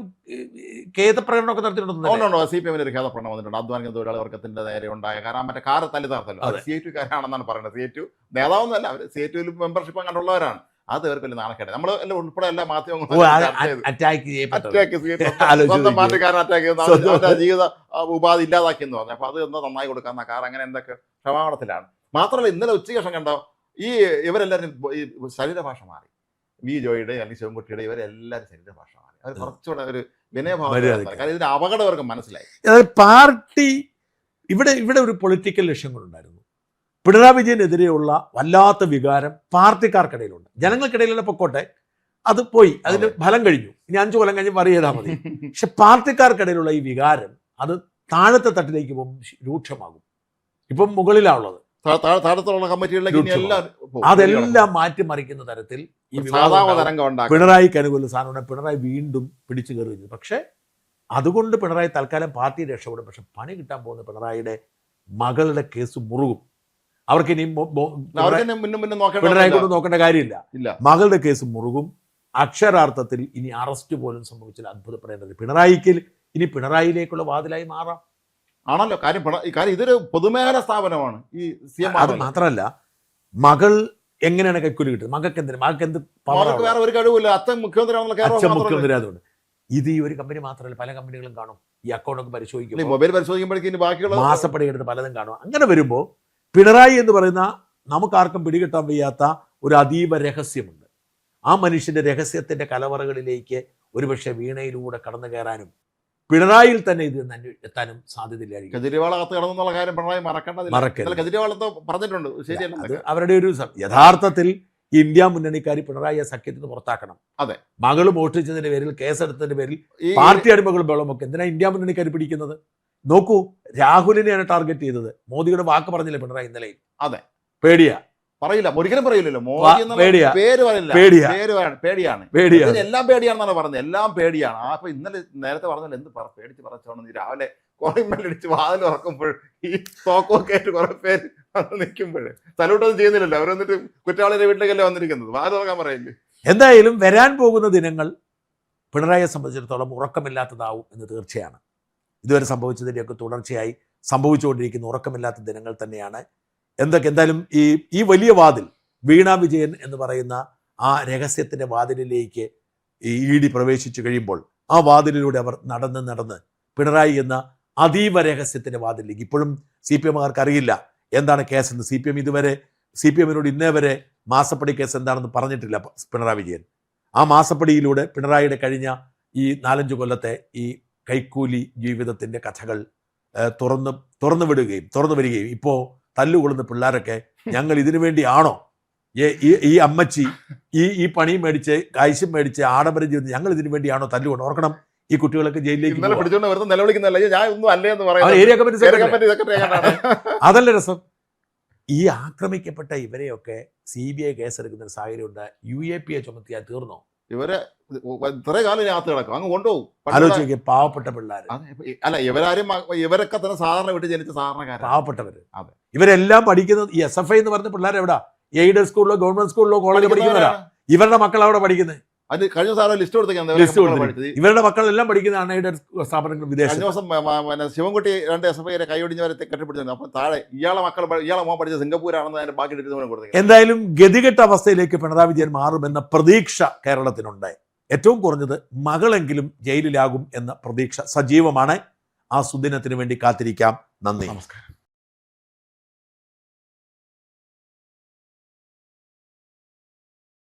ഖേദപ്രകടനമൊക്കെ നടത്തിയിട്ടുണ്ടോ? CPM ഒരു ഖേദപ്രകടനം വന്നിട്ടുണ്ട്. അധ്വാനിക്കുന്ന തൊഴിലാളി വർഗത്തിന്റെ നേരെ ഉണ്ടായ, കാരണം മറ്റേ കാറ് തല്ലി തകർത്തല്ലോ. അത് CITU കാരാണെന്നാണ് പറയുന്നത്. CITU നേതാവൊന്നുമല്ല, അവർ CITU മെമ്പർഷിപ്പ് കണ്ടുള്ളവരാണ്. അത് അവർക്ക് വലിയ നാണക്കേട്. നമ്മൾ എല്ലാം ഉൾപ്പെടെ എല്ലാ മാധ്യമങ്ങളും സ്വന്തം പാർട്ടിക്കാരൻ അറ്റാക്ക് ചെയ്യുന്ന ജീവിത ഉപാധി ഇല്ലാതാക്കിയെന്ന് പറഞ്ഞു. അപ്പൊ അത് എന്താ നന്നായി കൊടുക്കാന്ന കാർ അങ്ങനെ എന്തൊക്കെ ക്ഷമാപണത്തിലാണ്. മാത്രമല്ല ഇന്നലെ ഉച്ചശേഷം കണ്ടോ ഈ ഇവരെല്ലാവരും ഈ ശരീരഭാഷ മാറി. ജോയിയുടെ അല്ലെങ്കിൽ ശിവൻകുട്ടിയുടെ ഇവരെല്ലാവരും ശരീരഭാഷ മാറി. അത് കുറച്ചുകൂടെ ഒരു വിനയഭാവം. കാരണം ഇതിന്റെ അപകടം അവർക്ക് മനസ്സിലായി. പാർട്ടി ഇവിടെ ഒരു പൊളിറ്റിക്കൽ ലക്ഷ്യങ്ങളുണ്ടായിരുന്നു. പിണറായി വിജയനെതിരെയുള്ള വല്ലാത്ത വികാരം പാർട്ടിക്കാർക്കിടയിലുണ്ട്. ജനങ്ങൾക്കിടയിലുള്ള പൊക്കോട്ടെ, അത് പോയി, അതിന്റെ ഫലം കഴിഞ്ഞു. ഇനി 5 കൊല്ലം കഴിഞ്ഞ് വറി ചെയ്താൽ മതി. പക്ഷെ പാർട്ടിക്കാർക്കിടയിലുള്ള ഈ വികാരം അത് താഴത്തെ തട്ടിലേക്ക് പോകും, രൂക്ഷമാകും. ഇപ്പം മുകളിലാണുള്ളത്, താഴത്തുള്ള കമ്മിറ്റികളിലേക്ക് അതെല്ലാം മാറ്റിമറിക്കുന്ന തരത്തിൽ ഈ പിണറായിക്ക് അനുകൂല സാധനം പിണറായി വീണ്ടും പിടിച്ചു കയറുകയും. പക്ഷെ അതുകൊണ്ട് പിണറായി തൽക്കാലം പാർട്ടി രക്ഷപ്പെടും. പക്ഷെ പണി കിട്ടാൻ പോകുന്ന പിണറായിയുടെ മകളുടെ കേസ് മുറുകും. അവർക്ക് ഇനി പിണറായി കൊണ്ട് നോക്കേണ്ട കാര്യമില്ല. മകളുടെ കേസ് മുറുകും. അക്ഷരാർത്ഥത്തിൽ ഇനി അറസ്റ്റ് പോലും സംഭവിച്ചാൽ അത്ഭുതപ്പെടേണ്ടത് പിണറായിക്ക് ഇനി പിണറായിലേക്കുള്ള വാതിലായി മാറാം. ആണല്ലോ കാര്യം ഇതൊരു പൊതുമേഖലാ സ്ഥാപനമാണ് ഈ CM. അത് മാത്രമല്ല, മകൾ എങ്ങനെയാണ് കൈക്കൂലി കിട്ടുന്നത്? മകൾക്ക് എന്ത് വേറെ ഒരു കഴിവില്ല. അച്ഛൻ മുഖ്യമന്ത്രി ആയതുകൊണ്ട്. ഇത് ഈ ഒരു കമ്പനി മാത്രമല്ല, പല കമ്പനികളും കാണും. ഈ അക്കൗണ്ടൊക്കെ പരിശോധിക്കും, മൊബൈൽ പരിശോധിക്കുമ്പോഴേക്കും ബാക്കിയുള്ള മാസപ്പടി എടുത്ത് പലതും കാണും. അങ്ങനെ വരുമ്പോൾ പിണറായി എന്ന് പറയുന്ന നമുക്കാർക്കും പിടികിട്ടാൻ വയ്യാത്ത ഒരു അതീവ രഹസ്യമുണ്ട്. ആ മനുഷ്യന്റെ രഹസ്യത്തിന്റെ കലവറകളിലേക്ക് ഒരുപക്ഷെ വീണയിലൂടെ കടന്നു കയറാനും പിണറായിയിൽ തന്നെ ഇത് എത്താനും സാധ്യതയില്ലായിരിക്കും. കെജ്രിവാൾ അകത്ത് കടന്നുള്ള കാര്യം പിണറായി മറക്കേണ്ടതില്ല. കെജ്രിവാൾ പറഞ്ഞിട്ടുണ്ട്, ശരിയല്ല. അത് അവരുടെ ഒരു യഥാർത്ഥത്തിൽ ഇന്ത്യ മുന്നണിക്കാരി പിണറായിയെ സഖ്യത്തിൽ നിന്ന് പുറത്താക്കണം. അതെ, മകള് മോഷ്ടിച്ചതിന്റെ പേരിൽ, കേസെടുത്തതിന്റെ പേരിൽ പാർട്ടി അടിമകളും ബഹളമൊക്കെ എന്തിനാ ഇന്ത്യ മുന്നണിക്കാരി പിടിക്കുന്നത്? നോക്കൂ, രാഹുലിനെയാണ് ടാർഗറ്റ് ചെയ്തത്. മോദിയുടെ വാക്ക് പറഞ്ഞില്ലേ പിണറായി ഇന്നലെ? അതെ, പേടിയാ, പറയില്ല, ഒരിക്കലും പറയില്ലല്ലോ. മോദി പേര് പറയില്ല, പേടിയാണ്. എല്ലാം പേടിയാണെന്നാണ് പറഞ്ഞത്, എല്ലാം പേടിയാണ്. അപ്പൊ ഇന്നലെ നേരത്തെ പറഞ്ഞല്ലോ എന്ത് പേടിച്ച് പറച്ചോണെന്ന്. രാവിലെ കോളിംഗ് വാതിൽ ഉറക്കുമ്പോൾ ഈ തോക്കൊക്കെ ആയിട്ട് കുറെ പേര് നിൽക്കുമ്പോൾ സല്യൂട്ടൊന്നും ചെയ്യുന്നില്ലല്ലോ. അവർ വന്നിട്ട് കുറ്റവാളിയുടെ വീട്ടിലേക്കല്ലേ വന്നിരിക്കുന്നത്, വാതിൽ തുറക്കാൻ പറയില്ലേ. എന്തായാലും വരാൻ പോകുന്ന ദിനങ്ങൾ പിണറായിയെ സംബന്ധിച്ചിടത്തോളം ഉറക്കമില്ലാത്തതാവും എന്ന് തീർച്ചയാണ്. ഇതുവരെ സംഭവിച്ചതിൻ്റെയൊക്കെ തുടർച്ചയായി സംഭവിച്ചുകൊണ്ടിരിക്കുന്ന ഉറക്കമില്ലാത്ത ദിനങ്ങൾ തന്നെയാണ്. എന്തായാലും ഈ വലിയ വാതിൽ, വീണ വിജയൻ എന്ന് പറയുന്ന ആ രഹസ്യത്തിന്റെ വാതിലിലേക്ക് ED പ്രവേശിച്ചു കഴിയുമ്പോൾ ആ വാതിലിലൂടെ അവർ നടന്ന് പിണറായി എന്ന അതീവ രഹസ്യത്തിന്റെ വാതിലിലേക്ക്, ഇപ്പോഴും CPMകാർക്ക് അറിയില്ല എന്താണ് കേസെന്ന്. CPMനോട് ഇന്നേ വരെ മാസപ്പടി കേസ് എന്താണെന്ന് പറഞ്ഞിട്ടില്ല പിണറായി വിജയൻ. ആ മാസപ്പടിയിലൂടെ പിണറായിയുടെ കഴിഞ്ഞ ഈ 4-5 കൊല്ലത്തെ ഈ കൈക്കൂലി ജീവിതത്തിന്റെ കഥകൾ തുറന്നു വരികയും ഇപ്പോൾ തല്ലുകൊള്ളുന്ന പിള്ളേരൊക്കെ ഞങ്ങൾ ഇതിനു വേണ്ടിയാണോ ഈ അമ്മച്ചി ഈ പണി മേടിച്ച് കാഴ്ച മേടിച്ച് ആഡംബരം ചെയ്ത് ഞങ്ങൾ ഇതിനു വേണ്ടിയാണോ തല്ലുകൊണ്ട്? ഓർക്കണം, ഈ കുട്ടികളൊക്കെ ജയിലിലേക്ക് അതല്ല രസം. ഈ ആക്രമിക്കപ്പെട്ട ഇവരെയൊക്കെ CBI കേസെടുക്കുന്ന ഒരു സാഹചര്യം ഉണ്ട്. UAP ചുമത്തിയാൽ തീർന്നോ? ഇവരെ ഇത്ര കാലം അകത്ത് കിടക്കും, അങ്ങ് കൊണ്ടുപോകും. ആലോചിക്കുക, പാവപ്പെട്ട പിള്ളേർ. അല്ല, ഇവരൊക്കെ തന്നെ സാധാരണ വീട്ടിൽ ജനിച്ച സാധാരണക്കാർ, പാവപ്പെട്ടവര്. ഇവരെല്ലാം പഠിക്കുന്നത് ഈ SFI എന്ന് പറഞ്ഞ പിള്ളേർ എവിടാ? എയ്ഡഡ് സ്കൂളിലോ ഗവൺമെന്റ് സ്കൂളിലോ കോളേജിലോ പഠിക്കുന്നവരാ. ഇവരുടെ മക്കൾ അവിടെ പഠിക്കുന്നത്. അതിന് കഴിഞ്ഞ ദിവസം ആരോ ലിസ്റ്റ് ലിസ്റ്റ് കൊടുത്തേക്കാൻ കൊടുത്തിരിക്കുന്നു. ഇവരുടെ മക്കളെല്ലാം പഠിക്കുന്ന അൺഎയ്ഡഡ് സ്ഥാപനങ്ങൾ കഴിഞ്ഞ വിദേശത്ത്. ദിവസം പിന്നെ ശിവൻകുട്ടി 2 SFI കൈയൊടിഞ്ഞവരെ കെട്ടിപ്പിടിച്ചിരുന്നു. അപ്പോൾ താഴെ ഇയാളെ മോൻ പഠിച്ച സിംഗപ്പൂരാണെന്ന് അതിന്റെ ബാക്കി ഡീറ്റെയിൽസ് കൊടുത്തത്. എന്തായാലും ഗതികെട്ട അവസ്ഥയിലേക്ക് പിണറായി വിജയൻ മാറുമെന്ന പ്രതീക്ഷ കേരളത്തിനുണ്ട്. ഏറ്റവും കുറഞ്ഞത് മകളെങ്കിലും ജയിലിലാകും എന്ന പ്രതീക്ഷ സജീവമാണ്. ആ സുദിനത്തിന് വേണ്ടി കാത്തിരിക്കാം. നന്ദി, നമസ്കാരം.